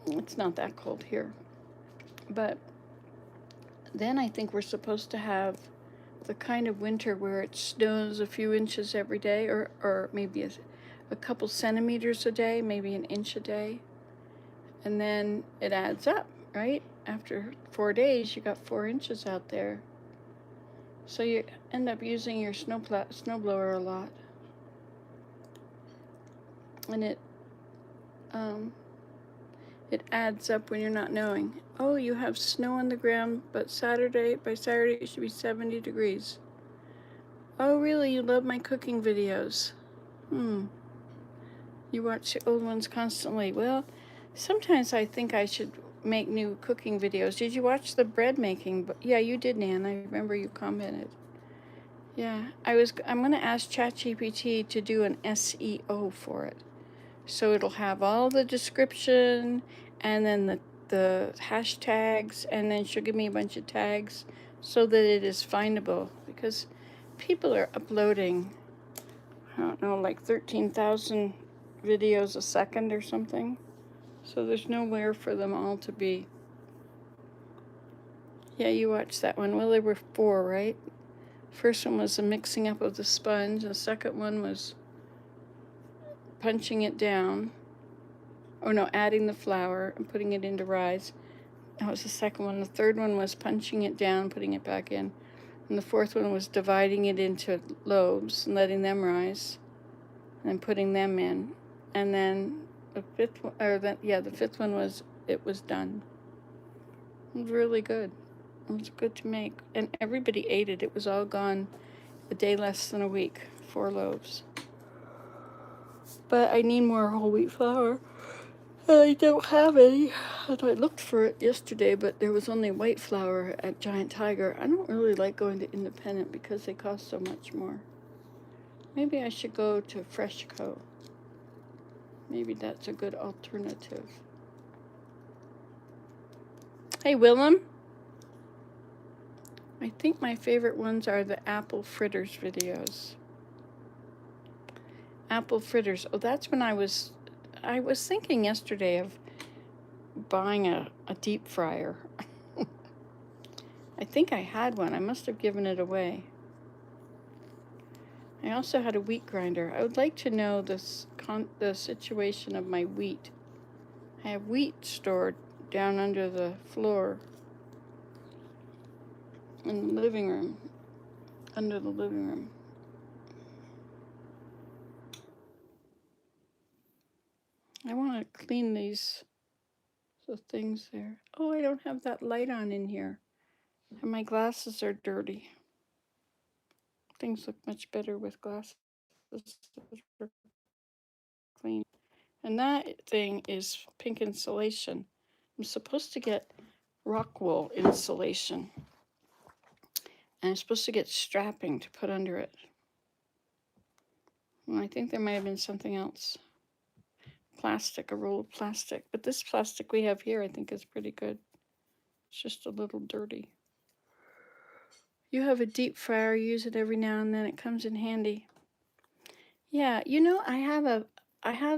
It's not that cold here. But then I think we're supposed to have the kind of winter where it snows a few inches every day, or maybe a couple centimeters a day, maybe an inch a day. And then it adds up, right? After 4 days, you got 4 inches out there. So you end up using your snowblower a lot. And it adds up when you're not knowing. Oh, you have snow on the ground, but by Saturday it should be 70 degrees. Oh, really? You love my cooking videos? You watch the old ones constantly. Well, sometimes I think I should make new cooking videos. Did you watch the bread making? Yeah, you did, Nan. I remember you commented. Yeah, I'm gonna ask ChatGPT to do an SEO for it. So it'll have all the description and then the hashtags, and then she'll give me a bunch of tags so that it is findable, because people are uploading, I don't know, like 13,000 videos a second or something. So there's nowhere for them all to be. Yeah, you watched that one. Well, there were 4, right? First one was the mixing up of the sponge. The second one was punching it down. Oh no, adding the flour and putting it into rise. That was the second one. The third one was punching it down, putting it back in. And the fourth one was dividing it into lobes and letting them rise, and then putting them in. And then the fifth one was, it was done. It was really good. It was good to make. And everybody ate it. It was all gone a day less than a week. 4 loaves. But I need more whole wheat flour. I don't have any. And I looked for it yesterday, but there was only white flour at Giant Tiger. I don't really like going to Independent because they cost so much more. Maybe I should go to Fresh Co. Maybe that's a good alternative. Hey, Willem. I think my favorite ones are the apple fritters videos. Apple fritters. Oh, that's when I was thinking yesterday of buying a deep fryer. I think I had one. I must have given it away. I also had a wheat grinder. I would like to know the situation of my wheat. I have wheat stored down under the floor in the living room, under the living room. I want to clean these things there. Oh, I don't have that light on in here. And my glasses are dirty. Things look much better with glasses that are clean. And that thing is pink insulation. I'm supposed to get rock wool insulation. And I'm supposed to get strapping to put under it. And I think there might have been something else. Plastic, a roll of plastic. But this plastic we have here I think is pretty good. It's just a little dirty. You have a deep fryer, use it every now and then. It comes in handy. Yeah, you know, I have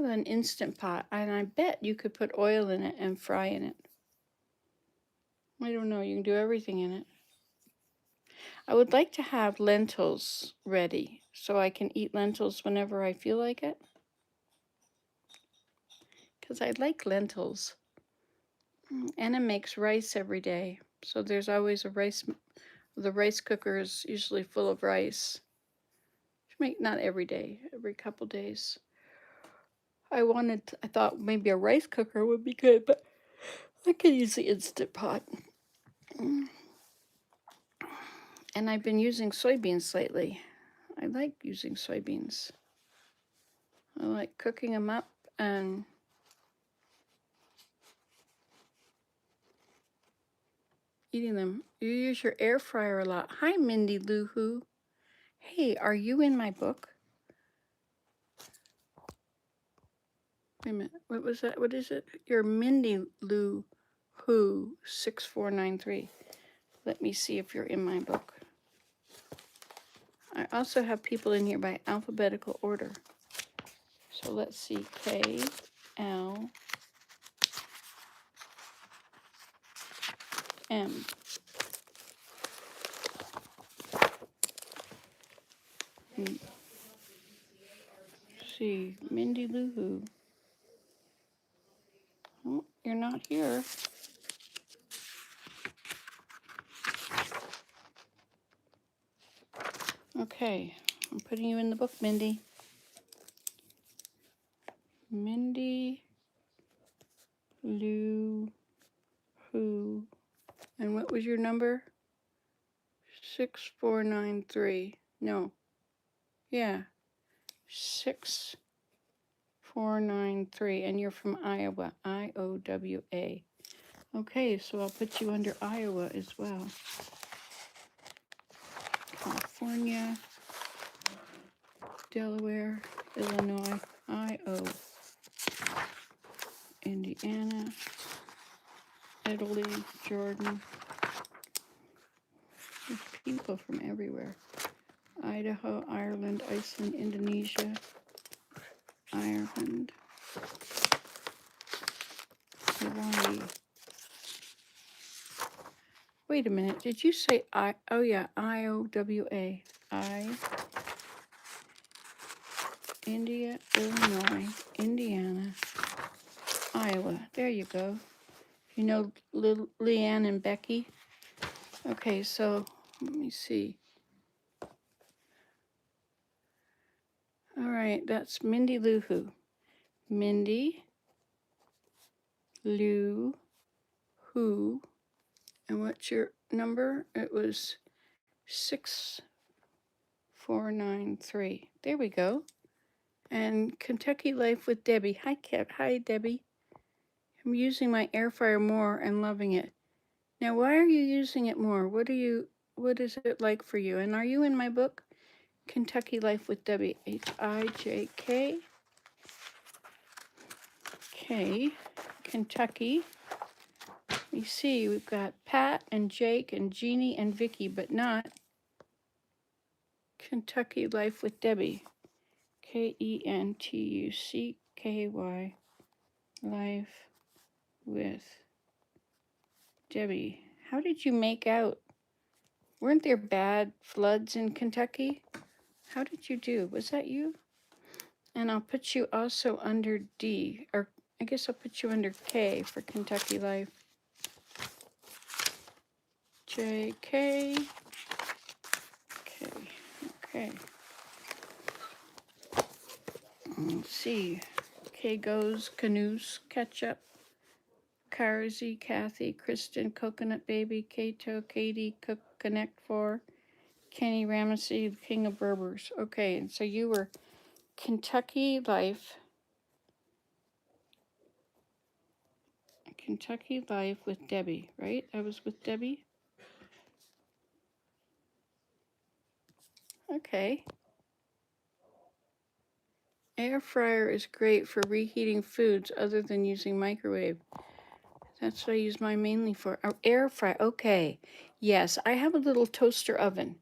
an Instant Pot, and I bet you could put oil in it and fry in it. I don't know, you can do everything in it. I would like to have lentils ready so I can eat lentils whenever I feel like it. Because I like lentils. Anna makes rice every day, so there's always the rice cooker is usually full of rice. Not every day, every couple days. I thought maybe a rice cooker would be good, but I could use the Instant Pot. And I've been using soybeans lately. I like using soybeans. I like cooking them up and eating them. You use your air fryer a lot. Hi, Mindy Lou Who. Hey, are you in my book? Wait a minute. What was that? What is it? You're Mindy Lou Who 6493. Let me see if you're in my book. I also have people in here by alphabetical order. So let's see. K, L, M. See, Mindy Lou Who. Oh, you're not here. Okay, I'm putting you in the book, Mindy. Mindy Lou Who. And what was your number? 6493. No. Yeah. 6493. And you're from Iowa. IOWA. Okay, so I'll put you under Iowa as well. California, Delaware, Illinois, Iowa, Indiana, Italy, Jordan. There's people from everywhere. Idaho, Ireland, Iceland, Indonesia, Ireland, Hawaii. Wait a minute, did you say I? Oh yeah, IOWA. India, Illinois, Indiana, Iowa. There you go. You know Leanne and Becky? Okay, so let me see. All right, that's Mindy Lou Who. Mindy Lou Who. And what's your number? It was 6493. There we go. And Kentucky Life with Debbie. Hi, Hi, Debbie. I'm using my air fryer more and loving it. Now, why are you using it more? What is it like for you? And are you in my book? Kentucky Life with Debbie. HIJK. Okay. Kentucky. We see we've got Pat and Jake and Jeannie and Vicky, but not Kentucky Life with Debbie. KENTUCKY. Life with Debbie. How did you make out? Weren't there bad floods in Kentucky? How did you do? Was that you? And I'll put you also under D, or I guess I'll put you under K for Kentucky Life. JK. Okay. Let's see. K goes Canoes, Ketchup, Carzy, Kathy, Kristen, Coconut Baby, Kato, Katie, Cook, Connect 4, Kenny Ramsey, King of Berbers. Okay, and so you were Kentucky Life with Debbie, right? I was with Debbie. Okay. Air fryer is great for reheating foods other than using microwave. That's what I use mine mainly for. Oh, air fry. Okay. Yes, I have a little toaster oven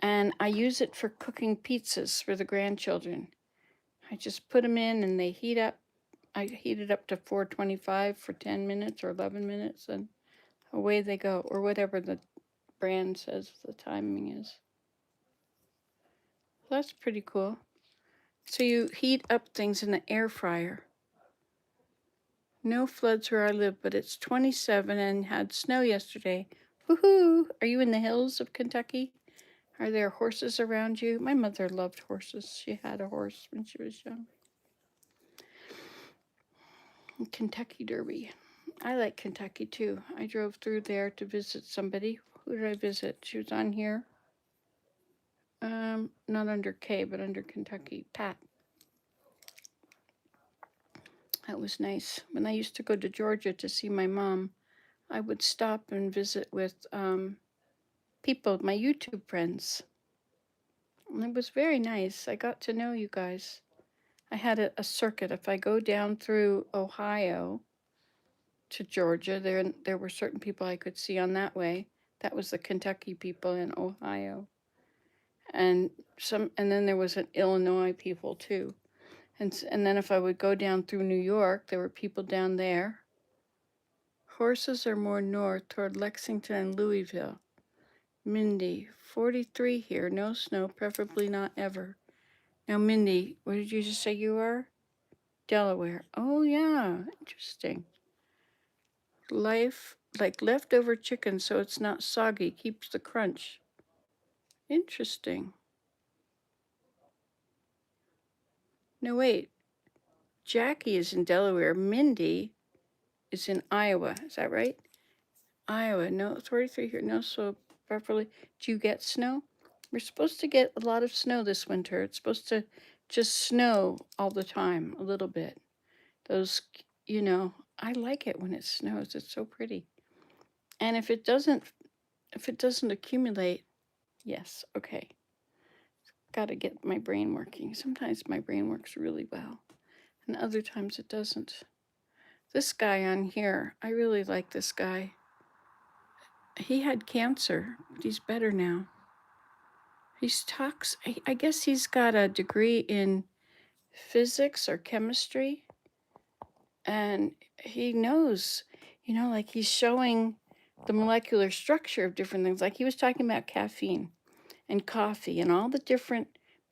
and I use it for cooking pizzas for the grandchildren. I just put them in and they heat up. I heat it up to 425 for 10 minutes or 11 minutes and away they go, or whatever the brand says the timing is. That's pretty cool. So you heat up things in the air fryer. No floods where I live, but it's 27 and had snow yesterday. Woohoo! Are you in the hills of Kentucky? Are there horses around you? My mother loved horses. She had a horse when she was young. Kentucky Derby. I like Kentucky too. I drove through there to visit somebody. Who did I visit? She was on here. Not under K, but under Kentucky. Pat. That was nice. When I used to go to Georgia to see my mom, I would stop and visit with people, my YouTube friends. It was very nice. I got to know you guys. I had a circuit. If I go down through Ohio to Georgia, there were certain people I could see on that way. That was the Kentucky people in Ohio. And then there was an Illinois people too. And then if I would go down through New York, there were people down there. Horses are more north toward Lexington and Louisville. Mindy, 43 here, no snow, preferably not ever. Now, Mindy, what did you just say you are? Delaware. Oh, yeah, interesting. Life like leftover chicken so it's not soggy, keeps the crunch. Interesting. No, wait. Jackie is in Delaware. Mindy is in Iowa. Is that right? Iowa. No, 43 here. No, so preferably. Do you get snow? We're supposed to get a lot of snow this winter. It's supposed to just snow all the time, a little bit. Those, I like it when it snows. It's so pretty. And if it doesn't accumulate, yes, okay. Got to get my brain working. Sometimes my brain works really well, and other times it doesn't. This guy on here, I really like this guy. He had cancer, but he's better now. I guess he's got a degree in physics or chemistry, and he knows, like he's showing the molecular structure of different things. Like he was talking about caffeine and coffee and all the different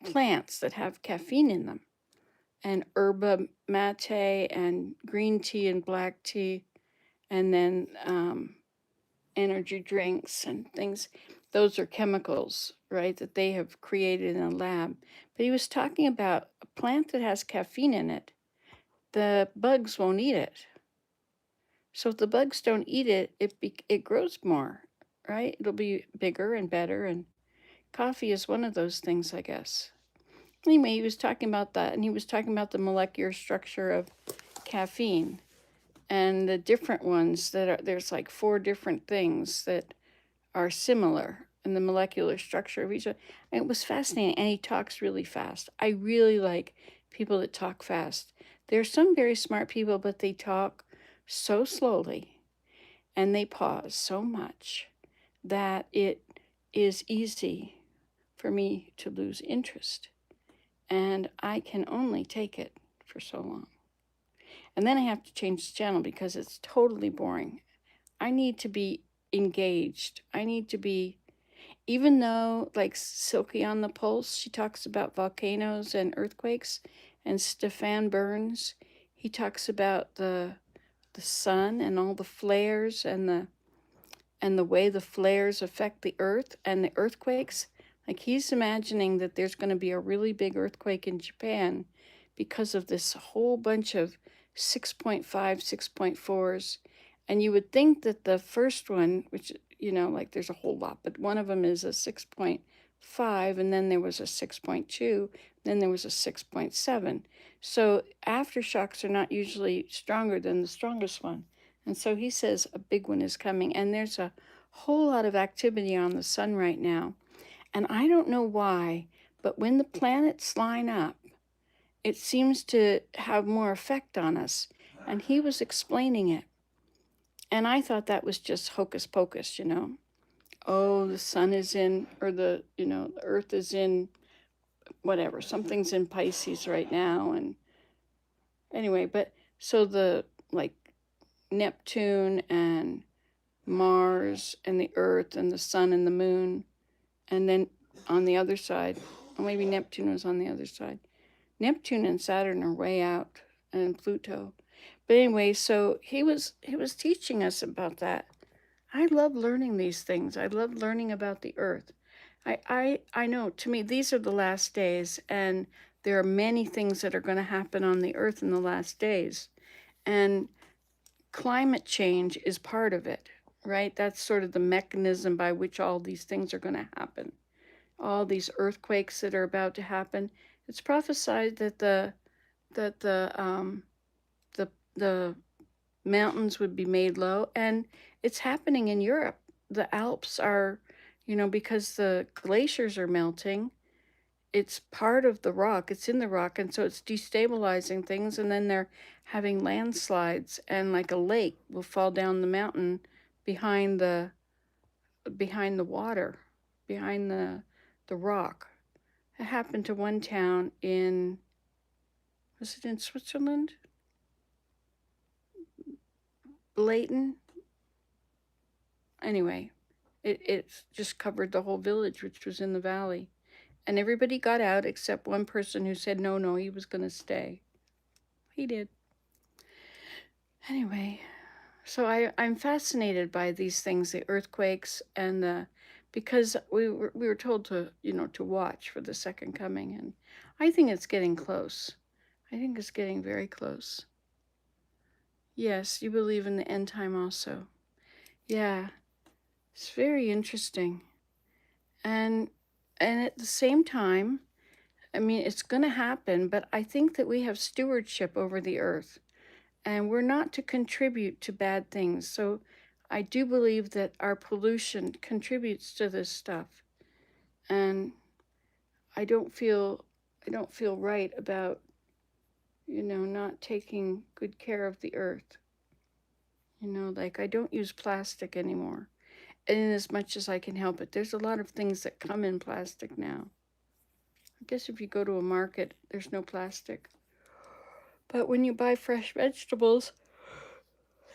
plants that have caffeine in them, and yerba mate and green tea and black tea, and then energy drinks and things. Those are chemicals, right, that they have created in a lab. But he was talking about a plant that has caffeine in it. The bugs won't eat it. So if the bugs don't eat it, it grows more, right? It'll be bigger and better. And coffee is one of those things, I guess. Anyway, he was talking about that, and he was talking about the molecular structure of caffeine and the different ones there's like 4 different things that are similar in the molecular structure of each other. And it was fascinating, and he talks really fast. I really like people that talk fast. There are some very smart people, but they talk so slowly and they pause so much that it is easy for me to lose interest. And I can only take it for so long. And then I have to change the channel because it's totally boring. I need to be engaged. I need to be, even though, like Silky on the Pulse, she talks about volcanoes and earthquakes, and Stefan Burns, he talks about the sun and all the flares and the way the flares affect the earth and the earthquakes. Like he's imagining that there's going to be a really big earthquake in Japan because of this whole bunch of 6.5, 6.4s. And you would think that the first one, which, like there's a whole lot, but one of them is a 6.5, and then there was a 6.2, then there was a 6.7. So aftershocks are not usually stronger than the strongest one. And so he says a big one is coming, and there's a whole lot of activity on the sun right now. And I don't know why, but when the planets line up, it seems to have more effect on us. And he was explaining it. And I thought that was just hocus pocus, Oh, the sun is in, or the earth is in, whatever, something's in Pisces right now. And anyway, but so the like Neptune and Mars and the earth and the sun and the moon, and then on the other side, or maybe Neptune was on the other side. Neptune and Saturn are way out, and Pluto. But anyway, so he was teaching us about that. I love learning these things. I love learning about the earth. I know, to me, these are the last days, and there are many things that are going to happen on the earth in the last days. And climate change is part of it, right? That's sort of the mechanism by which all these things are going to happen. All these earthquakes that are about to happen. It's prophesied that the mountains would be made low, and it's happening in Europe. The Alps are, because the glaciers are melting, it's part of the rock. It's in the rock, and so it's destabilizing things. And then they're having landslides, and like a lake will fall down the mountain behind the water, behind the rock. It happened to one town in, was it in Switzerland? Blayton. Anyway, it just covered the whole village, which was in the valley. And everybody got out except one person who said no, he was going to stay. He did. Anyway, so I'm fascinated by these things, the earthquakes and because we were told to, to watch for the second coming. And I think it's getting close. I think it's getting very close. Yes, you believe in the end time also. Yeah, it's very interesting. And at the same time, I mean, it's going to happen, but I think that we have stewardship over the earth, and we're not to contribute to bad things. So I do believe that our pollution contributes to this stuff. And I don't feel right about, not taking good care of the earth. Like I don't use plastic anymore. And as much as I can help it, there's a lot of things that come in plastic now. I guess if you go to a market, there's no plastic. But when you buy fresh vegetables,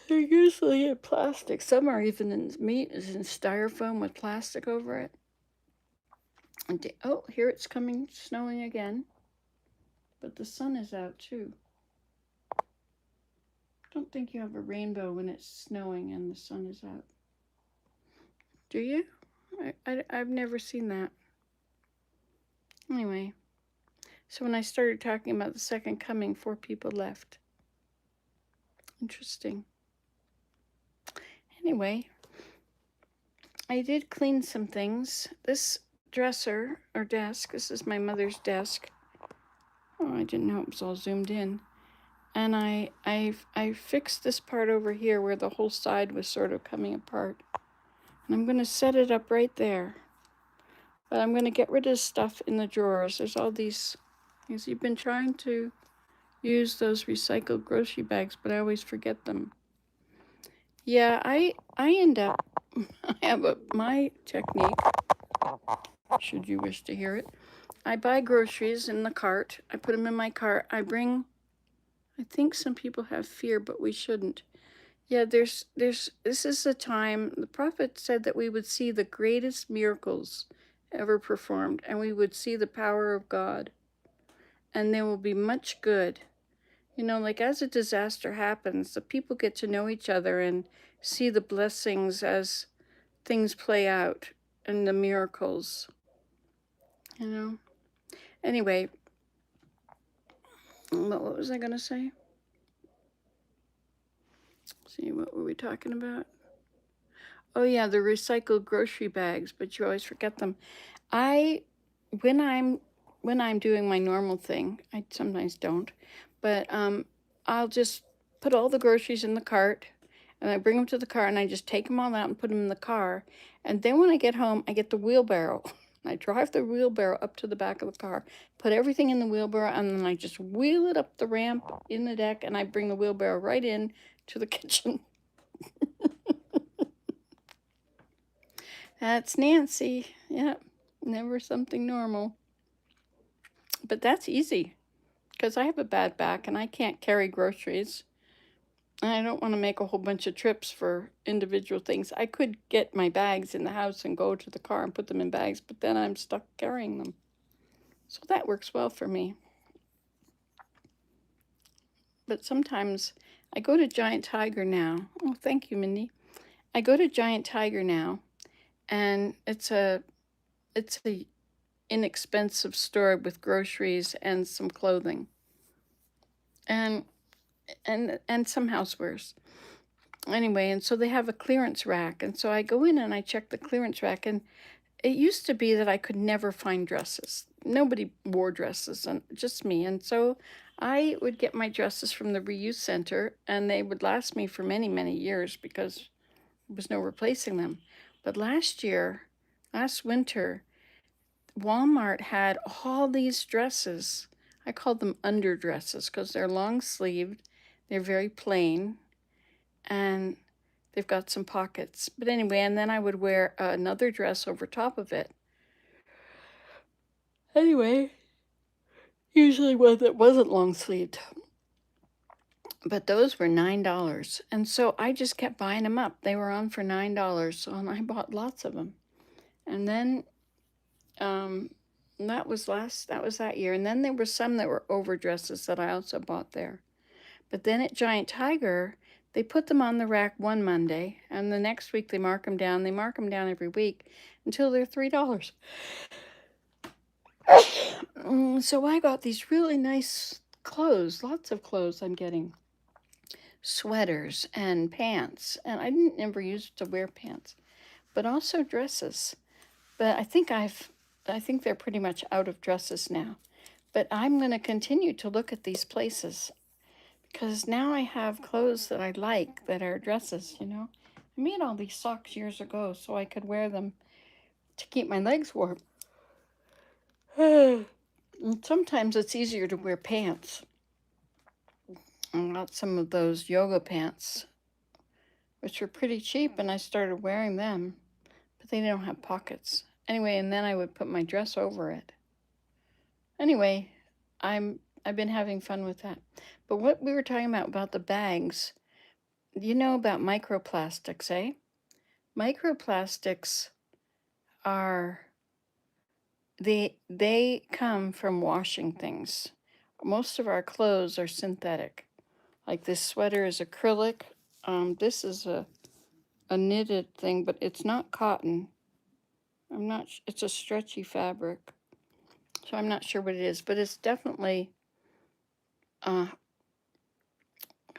they're usually in plastic. Some are even in meat is in styrofoam with plastic over it. And oh, here it's coming, snowing again. But the sun is out too. Don't think you have a rainbow when it's snowing and the sun is out. Do you? I've never seen that. Anyway, so when I started talking about the second coming, 4 people left. Interesting. Anyway, I did clean some things. This dresser or desk, this is my mother's desk. Oh, I didn't know it was all zoomed in. And I fixed this part over here where the whole side was sort of coming apart. And I'm going to set it up right there. But I'm going to get rid of stuff in the drawers. There's all these things. You've been trying to use those recycled grocery bags, but I always forget them. Yeah, I end up, I have my technique, should you wish to hear it. I buy groceries in the cart. I put them in my cart. I think some people have fear, but we shouldn't. Yeah, this is the time, the prophet said that we would see the greatest miracles ever performed, and we would see the power of God, and there will be much good. Like as a disaster happens, the people get to know each other and see the blessings as things play out and the miracles. Anyway, what was I going to say? See, what were we talking about? Oh yeah, the recycled grocery bags, but you always forget them. When I'm doing my normal thing, I sometimes don't, but I'll just put all the groceries in the cart, and I bring them to the car, and I just take them all out and put them in the car. And then when I get home, I get the wheelbarrow. I drive the wheelbarrow up to the back of the car, put everything in the wheelbarrow, and then I just wheel it up the ramp in the deck, and I bring the wheelbarrow right in to the kitchen. That's Nancy. Yep, never something normal. But that's easy because I have a bad back and I can't carry groceries. And I don't want to make a whole bunch of trips for individual things. I could get my bags in the house and go to the car and put them in bags, but then I'm stuck carrying them. So that works well for me. But sometimes I go to Giant Tiger now. Oh, thank you, Mindy. I go to Giant Tiger now, and it's a inexpensive store with groceries and some clothing and some housewares. Anyway, and so they have a clearance rack, and so I go in and I check the clearance rack, and it used to be that I could never find dresses. Nobody wore dresses, and just me. And so I would get my dresses from the reuse center, and they would last me for many, many years because there was no replacing them. But last winter, Walmart had all these dresses. I called them underdresses because they're long sleeved, they're very plain, and they've got some pockets. But anyway, and then I would wear another dress over top of it. Anyway, usually one that wasn't long sleeved. But those were $9. And so I just kept buying them up. They were on for $9. So I bought lots of them. And then that was that year. And then there were some that were overdresses that I also bought there. But then at Giant Tiger, they put them on the rack one Monday, and the next week they mark them down. They mark them down every week until they're $3. So I got these really nice clothes, lots of clothes I'm getting. Sweaters and pants, and I didn't ever used to wear pants, but also dresses. But I think they're pretty much out of dresses now. But I'm going to continue to look at these places because now I have clothes that I like that are dresses, you know. I made all these socks years ago so I could wear them to keep my legs warm. And sometimes it's easier to wear pants. I got some of those yoga pants, which were pretty cheap, and I started wearing them, but they don't have pockets. Anyway, and then I would put my dress over it. Anyway, I've been having fun with that. But what we were talking about the bags, you know about microplastics, eh? Microplastics are, they come from washing things. Most of our clothes are synthetic. Like this sweater is acrylic. This is a knitted thing, but it's not cotton. It's a stretchy fabric. So I'm not sure what it is, but it's definitely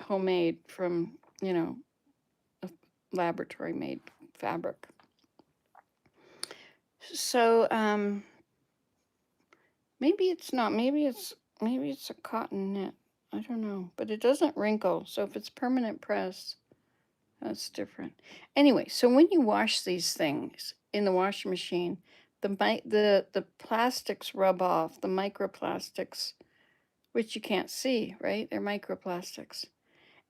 homemade from, you know, a laboratory made fabric. So maybe it's not, maybe it's a cotton knit. I don't know, but it doesn't wrinkle. So if it's permanent press, that's different. Anyway, so when you wash these things in the washing machine, the plastics rub off, the microplastics, which you can't see, right? They're microplastics.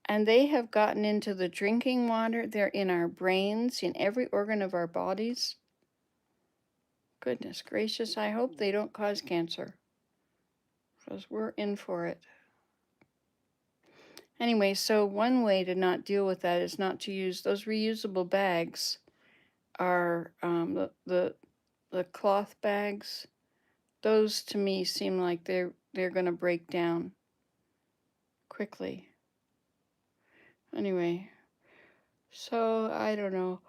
And they have gotten into the drinking water. They're in our brains, in every organ of our bodies. Goodness gracious, I hope they don't cause cancer, because we're in for it. Anyway, so one way to not deal with that is not to use those reusable bags. Are the cloth bags. Those to me seem like they're going to break down quickly. Anyway, so I don't know.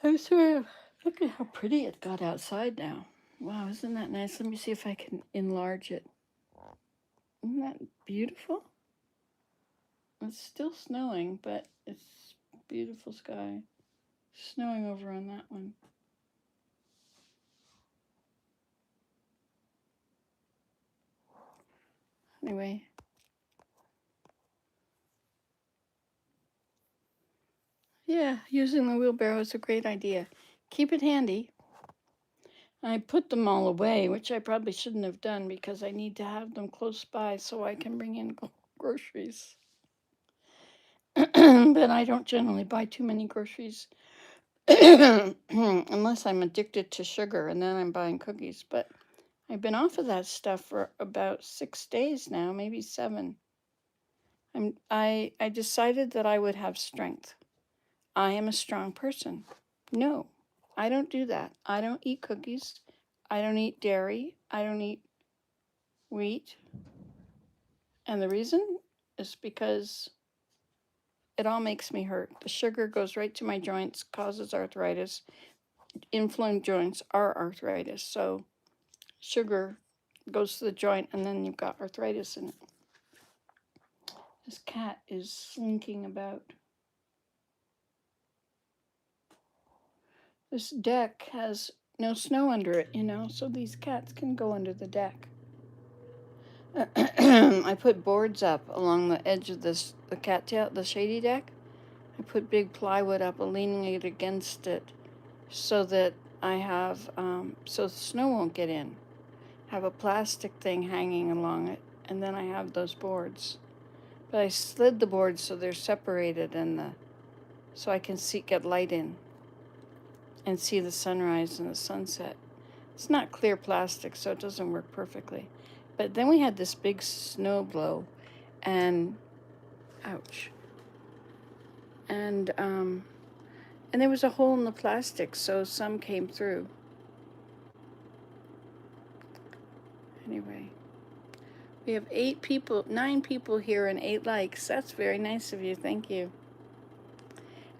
I'm sort of, look at how pretty it got outside now. Wow, isn't that nice? Let me see if I can enlarge it. Isn't that beautiful? It's still snowing, but it's beautiful sky. Snowing over on that one. Anyway. Yeah, using the wheelbarrow is a great idea. Keep it handy. I put them all away, which I probably shouldn't have done because I need to have them close by so I can bring in groceries. But I don't generally buy too many groceries unless I'm addicted to sugar, and then I'm buying cookies. But I've been off of that stuff for about 6 days now, maybe 7. I decided that I would have strength. I am a strong person. No, I don't do that. I don't eat cookies. I don't eat dairy. I don't eat wheat. And the reason is because it all makes me hurt. The sugar goes right to my joints, causes arthritis. Inflamed joints are arthritis. So sugar goes to the joint and then you've got arthritis in it. This cat is slinking about. This deck has no snow under it, you know, so these cats can go under the deck. I put boards up along the edge of the cattail, the shady deck. I put big plywood up, leaning it against it, so that I have, so the snow won't get in. I have a plastic thing hanging along it, and then I have those boards. But I slid the boards so they're separated, and so I can get light in and see the sunrise and the sunset. It's not clear plastic, so it doesn't work perfectly. But then we had this big snow blow, and ouch. And there was a hole in the plastic, so some came through. Anyway, we have 9 people here and 8 likes. That's very nice of you. Thank you.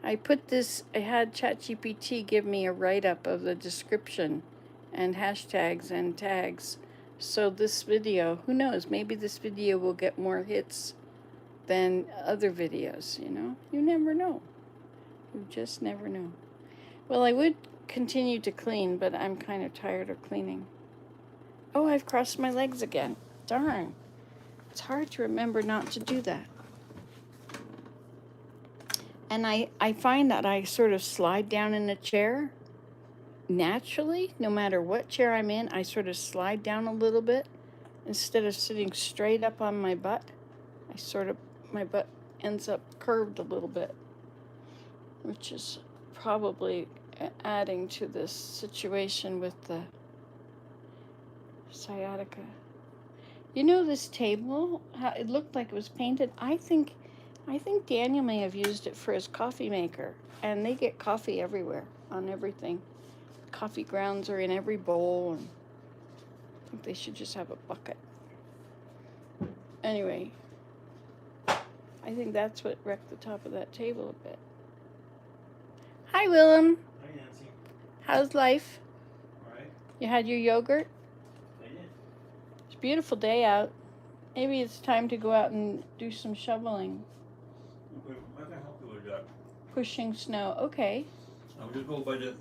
I had ChatGPT give me a write-up of the description and hashtags and tags. So this video, who knows, maybe this video will get more hits than other videos, you know? You never know. You just never know. Well, I would continue to clean, but I'm kind of tired of cleaning. Oh, I've crossed my legs again. Darn. It's hard to remember not to do that. And I find that I sort of slide down in a chair naturally. No matter what chair I'm in, I sort of slide down a little bit. Instead of sitting straight up on my butt, my butt ends up curved a little bit, which is probably adding to this situation with the sciatica. You know, this table, how it looked like it was painted. I think Daniel may have used it for his coffee maker, and they get coffee everywhere on everything. Coffee grounds are in every bowl, and I think they should just have a bucket. Anyway, I think that's what wrecked the top of that table a bit. Hi, Willem. Hi, Nancy. How's life? All right. You had your yogurt? I did. It's a beautiful day out. Maybe it's time to go out and do some shoveling. I can help you with that. Pushing snow. Okay. I'll just go by the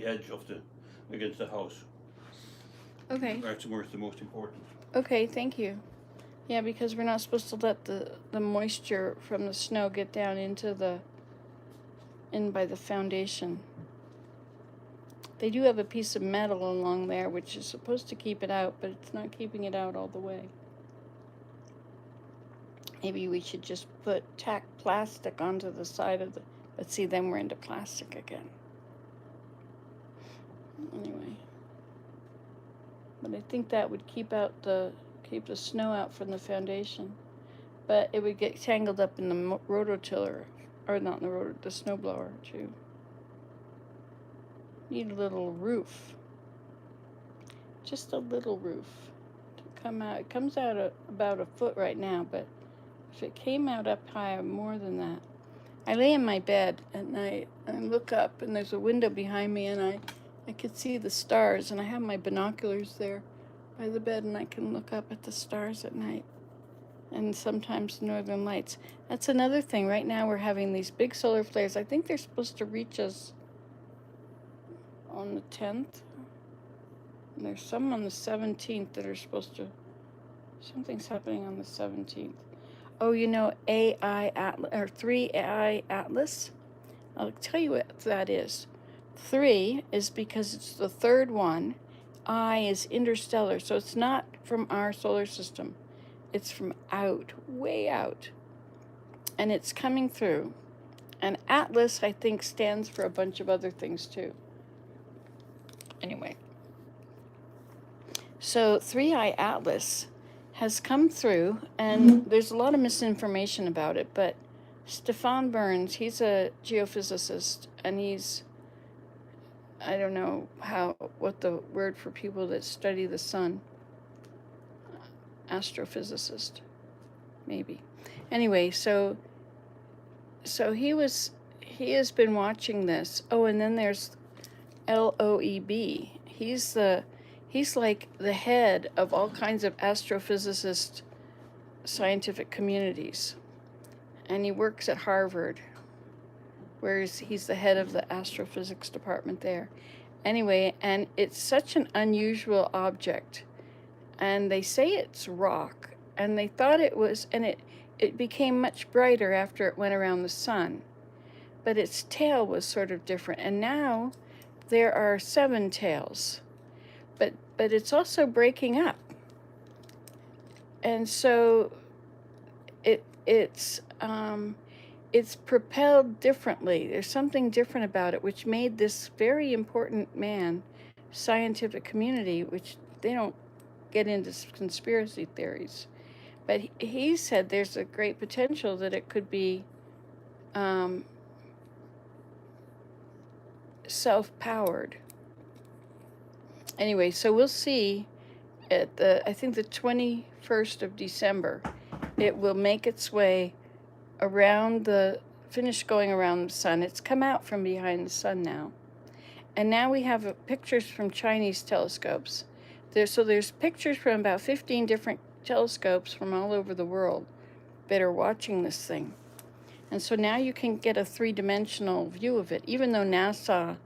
edge of against the house. Okay. That's where it's the most important. Okay, thank you. Yeah, because we're not supposed to let the moisture from the snow get down in by the foundation. They do have a piece of metal along there which is supposed to keep it out, but it's not keeping it out all the way. Maybe we should just tack plastic onto the side of but see, then we're into plastic again. Anyway. But I think that would keep the snow out from the foundation. But it would get tangled up in the rototiller, or not in the snowblower too. Need a little roof. Just a little roof to come out. It comes out about a foot right now, but if it came out up high more than that. I lay in my bed at night and I look up and there's a window behind me and I could see the stars, and I have my binoculars there by the bed and I can look up at the stars at night and sometimes northern lights. That's another thing. Right now we're having these big solar flares. I think they're supposed to reach us on the 10th. And there's some on the 17th that are supposed to, something's happening on the 17th. Oh, you know, 3AI Atlas? I'll tell you what that is. 3 is because it's the third one. I is interstellar, so it's not from our solar system. It's from out, way out. And it's coming through. And Atlas, I think, stands for a bunch of other things, too. Anyway. So 3I Atlas has come through, and there's a lot of misinformation about it, but Stefan Burns, he's a geophysicist, and I don't know what the word for people that study the sun, astrophysicist, maybe. Anyway, so he has been watching this. Oh, and then there's LOEB. He's like the head of all kinds of astrophysicist scientific communities. And he works at Harvard, where he's the head of the astrophysics department there. Anyway, and it's such an unusual object. And they say it's rock. And they thought it was, and it became much brighter after it went around the sun. But its tail was sort of different. And now there are 7 tails, but it's also breaking up, and so it's propelled differently. There's something different about it, which made this very important man, scientific community, which they don't get into conspiracy theories, but he said there's a great potential that it could be self-powered. Anyway, so we'll see at I think the 21st of December, it will make its way around finish going around the sun. It's come out from behind the sun now. And now we have pictures from Chinese telescopes. There's pictures from about 15 different telescopes from all over the world that are watching this thing. And so now you can get a 3-dimensional view of it, even though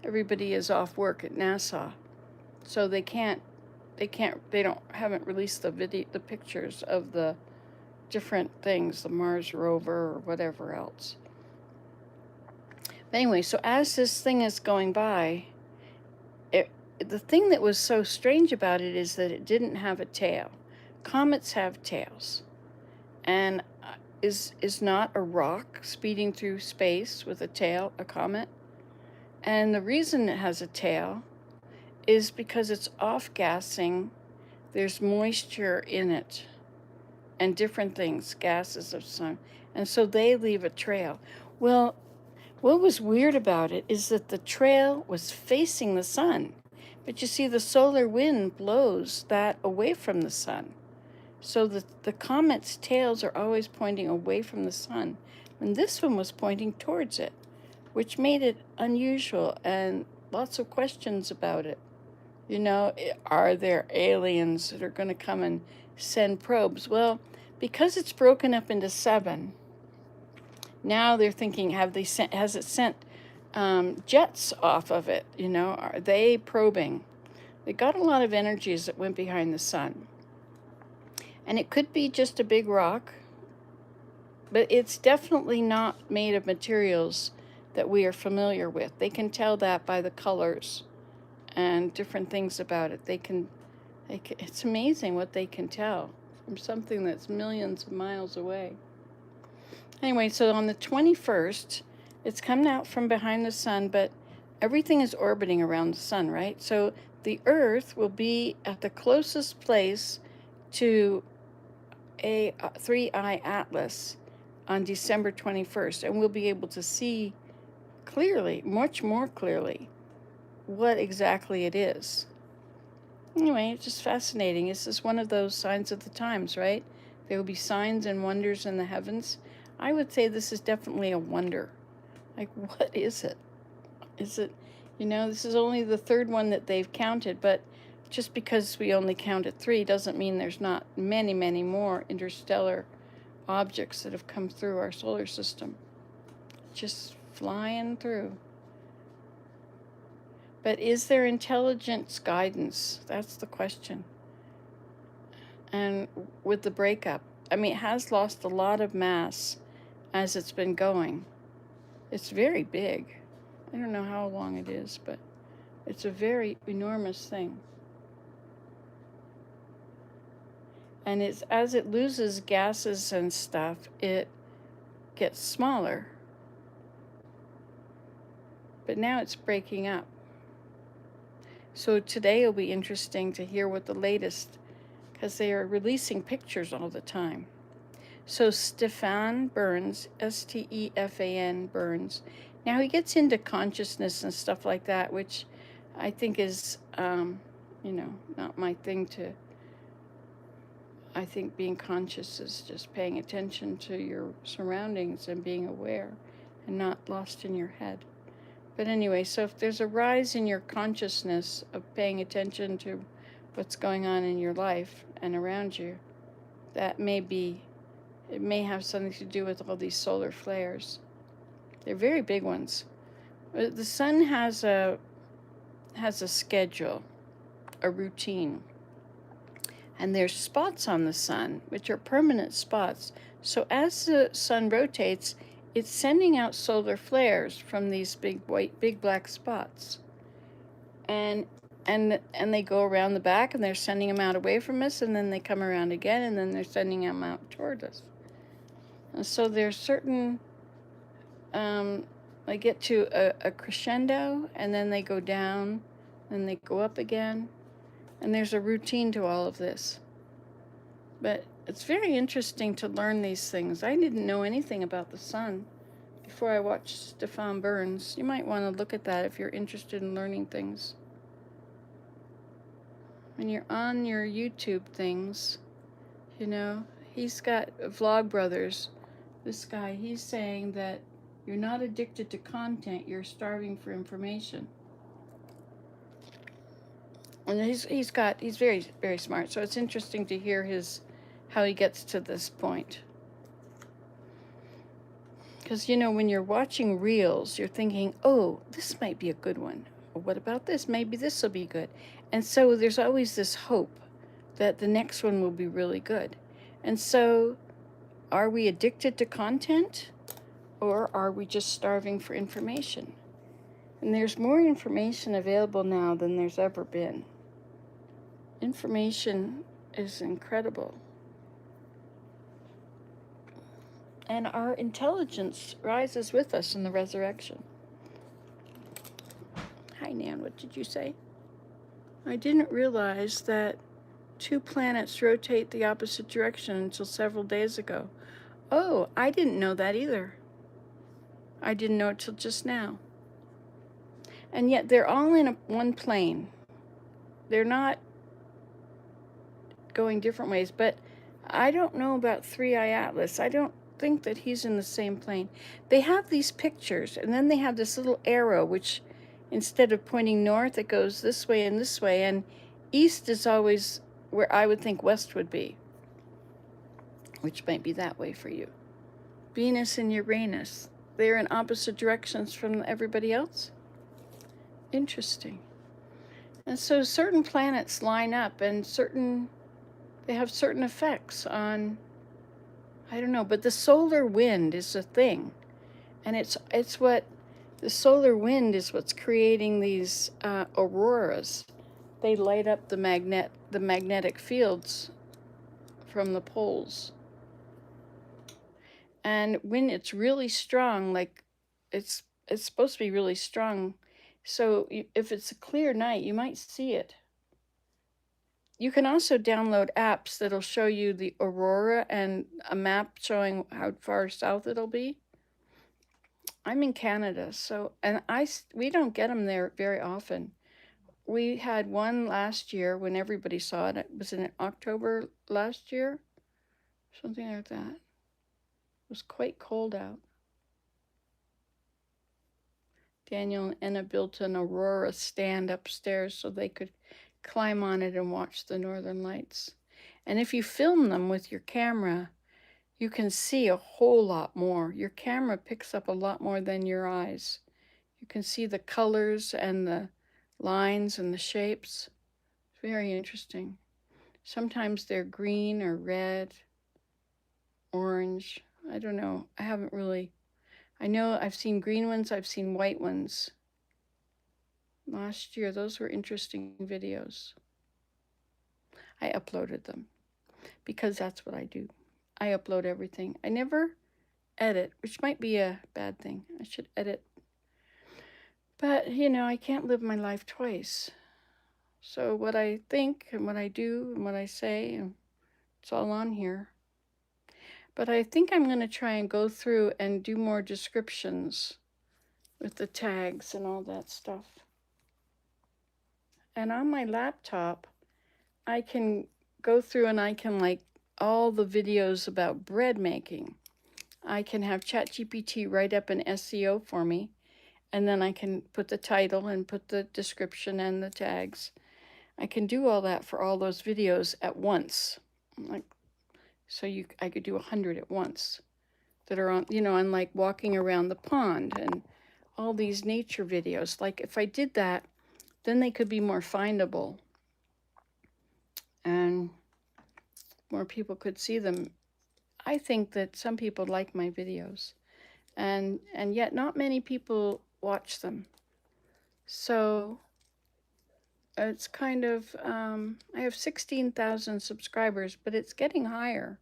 everybody is off work at NASA. So they haven't released the pictures of the different things, the Mars rover or whatever else. But anyway, so as this thing is going by, the thing that was so strange about it is that it didn't have a tail. Comets have tails, and is not a rock speeding through space with a tail a comet? And the reason it has a tail is because it's off-gassing. There's moisture in it and different things, gases of sun, and so they leave a trail. Well, what was weird about it is that the trail was facing the sun, but you see the solar wind blows that away from the sun. So the comet's tails are always pointing away from the sun, and this one was pointing towards it, which made it unusual and lots of questions about it. You know, are there aliens that are going to come and send probes? Well, because it's broken up into 7, now they're thinking, has it sent jets off of it? You know, are they probing? They got a lot of energies that went behind the sun. And it could be just a big rock, but it's definitely not made of materials that we are familiar with. They can tell that by the colors and different things about it. It's amazing what they can tell from something that's millions of miles away. Anyway, so on the 21st, it's coming out from behind the sun, but everything is orbiting around the sun, right? So the Earth will be at the closest place to a 3-eye atlas on December 21st, and we'll be able to see clearly, much more clearly, what exactly it is. Anyway, it's just fascinating. This is one of those signs of the times, right? There will be signs and wonders in the heavens. I would say this is definitely a wonder. Like, what is it? Is it, this is only the 3rd one that they've counted, but just because we only counted 3 doesn't mean there's not many, many more interstellar objects that have come through our solar system. Just flying through. But is there intelligence guidance? That's the question. And with the breakup, it has lost a lot of mass as it's been going. It's very big. I don't know how long it is, but it's a very enormous thing. And as it loses gases and stuff, it gets smaller. But now it's breaking up. So today will be interesting to hear what the latest, because they are releasing pictures all the time. So Stefan Burns, Stefan Burns, now he gets into consciousness and stuff like that, which I think is, not my thing to. I think being conscious is just paying attention to your surroundings and being aware and not lost in your head. But anyway, so if there's a rise in your consciousness of paying attention to what's going on in your life and around you, it may have something to do with all these solar flares. They're very big ones. The sun has a schedule, a routine. And there's spots on the sun, which are permanent spots. So as the sun rotates, it's sending out solar flares from these big black spots. and and they go around the back, and they're sending them out away from us, and then they come around again, and then they're sending them out toward us. And so there's certain, they get to a crescendo, and then they go down, and they go up again, and there's a routine to all of this. But it's very interesting to learn these things. I didn't know anything about the sun before I watched Stefan Burns. You might want to look at that if you're interested in learning things. When you're on your YouTube things, you know, he's got Vlog Brothers. This guy, he's saying that you're not addicted to content, you're starving for information. And he's very, very smart. So it's interesting to hear how he gets to this point. Because, you know, when you're watching reels, you're thinking, oh, this might be a good one. Or what about this? Maybe this will be good. And so there's always this hope that the next one will be really good. And so are we addicted to content, or are we just starving for information? And there's more information available now than there's ever been. Information is incredible. And our intelligence rises with us in the resurrection. Hi, Nan, what did you say? I didn't realize that 2 planets rotate the opposite direction until several days ago. Oh, I didn't know that either. I didn't know it till just now. And yet they're all in one plane. They're not going different ways, but I don't know about 3i Atlas. I don't think that he's in the same plane. They have these pictures, and then they have this little arrow, which instead of pointing north, it goes this way, and east is always where I would think west would be, which might be that way for you. Venus and Uranus, they're in opposite directions from everybody else. Interesting. And so certain planets line up, and they have certain effects on, I don't know, but the solar wind is a thing. And it's what, the solar wind is what's creating these auroras. They light up the magnetic fields from the poles. And when it's really strong, like it's supposed to be really strong, so if it's a clear night, you might see it. You can also download apps that'll show you the aurora and a map showing how far south it'll be. I'm in Canada, so, and we don't get them there very often. We had one last year when everybody saw it. It was in October last year, something like that. It was quite cold out. Daniel and Anna built an aurora stand upstairs so they could climb on it and watch the northern lights. And if you film them with your camera, you can see a whole lot more. Your camera picks up a lot more than your eyes. You can see the colors and the lines and the shapes. It's very interesting. Sometimes they're green or red, orange. I don't know. I know I've seen green ones, I've seen white ones. Last year, those were interesting videos. I uploaded them because that's what I do. I upload everything. I never edit, which might be a bad thing. I should edit. But, you know, I can't live my life twice. So what I think and what I do and what I say, it's all on here. But I think I'm going to try and go through and do more descriptions with the tags and all that stuff. And on my laptop, I can go through and I can like all the videos about bread making. I can have ChatGPT write up an SEO for me, and then I can put the title and put the description and the tags. I can do all that for all those videos at once. I could do 100 at once that are on, you know, on like walking around the pond and all these nature videos. Like if I did that, then they could be more findable and more people could see them. I think that some people like my videos, and yet not many people watch them. So it's kind of, I have 16,000 subscribers, but it's getting higher.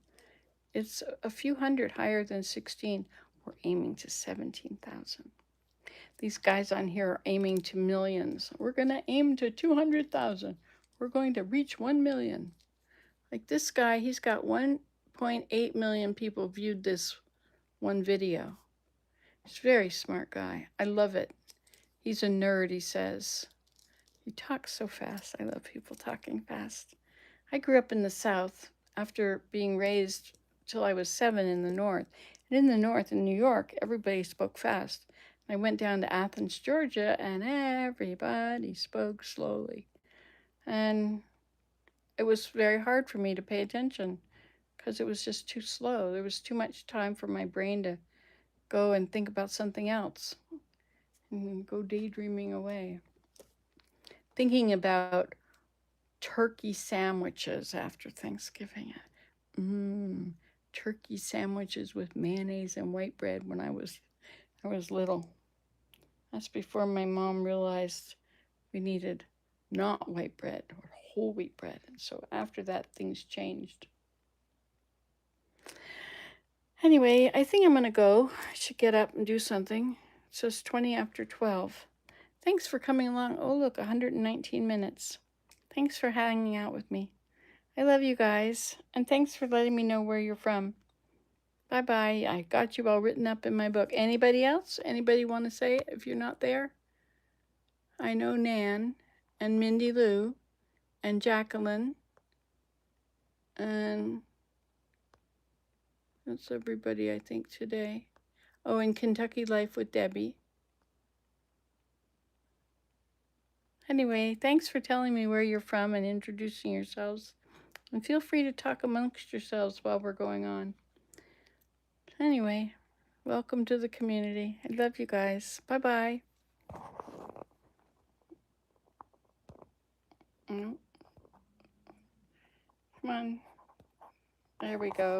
It's a few hundred higher than 16. We're aiming to 17,000. These guys on here are aiming to millions. We're going to aim to 200,000. We're going to reach 1 million. Like this guy, he's got 1.8 million people viewed this one video. He's a very smart guy. I love it. He's a nerd, he says. He talks so fast. I love people talking fast. I grew up in the South after being raised till I was 7 in the North. And in the North, in New York, everybody spoke fast. I went down to Athens, Georgia, and everybody spoke slowly. And it was very hard for me to pay attention because it was just too slow. There was too much time for my brain to go and think about something else and go daydreaming away. Thinking about turkey sandwiches after Thanksgiving. Turkey sandwiches with mayonnaise and white bread when I was little. That's before my mom realized we needed not white bread or whole wheat bread. And so after that, things changed. Anyway, I think I'm going to go. I should get up and do something. It says 20 after 12. Thanks for coming along. Oh, look, 119 minutes. Thanks for hanging out with me. I love you guys. And thanks for letting me know where you're from. Bye-bye. I got you all written up in my book. Anybody else? Anybody want to say it if you're not there? I know Nan and Mindy Lou and Jacqueline. And that's everybody, I think, today. Oh, and Kentucky Life with Debbie. Anyway, thanks for telling me where you're from and introducing yourselves. And feel free to talk amongst yourselves while we're going on. Anyway, welcome to the community. I love you guys. Bye-bye. Come on. There we go.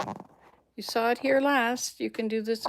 You saw it here last. You can do this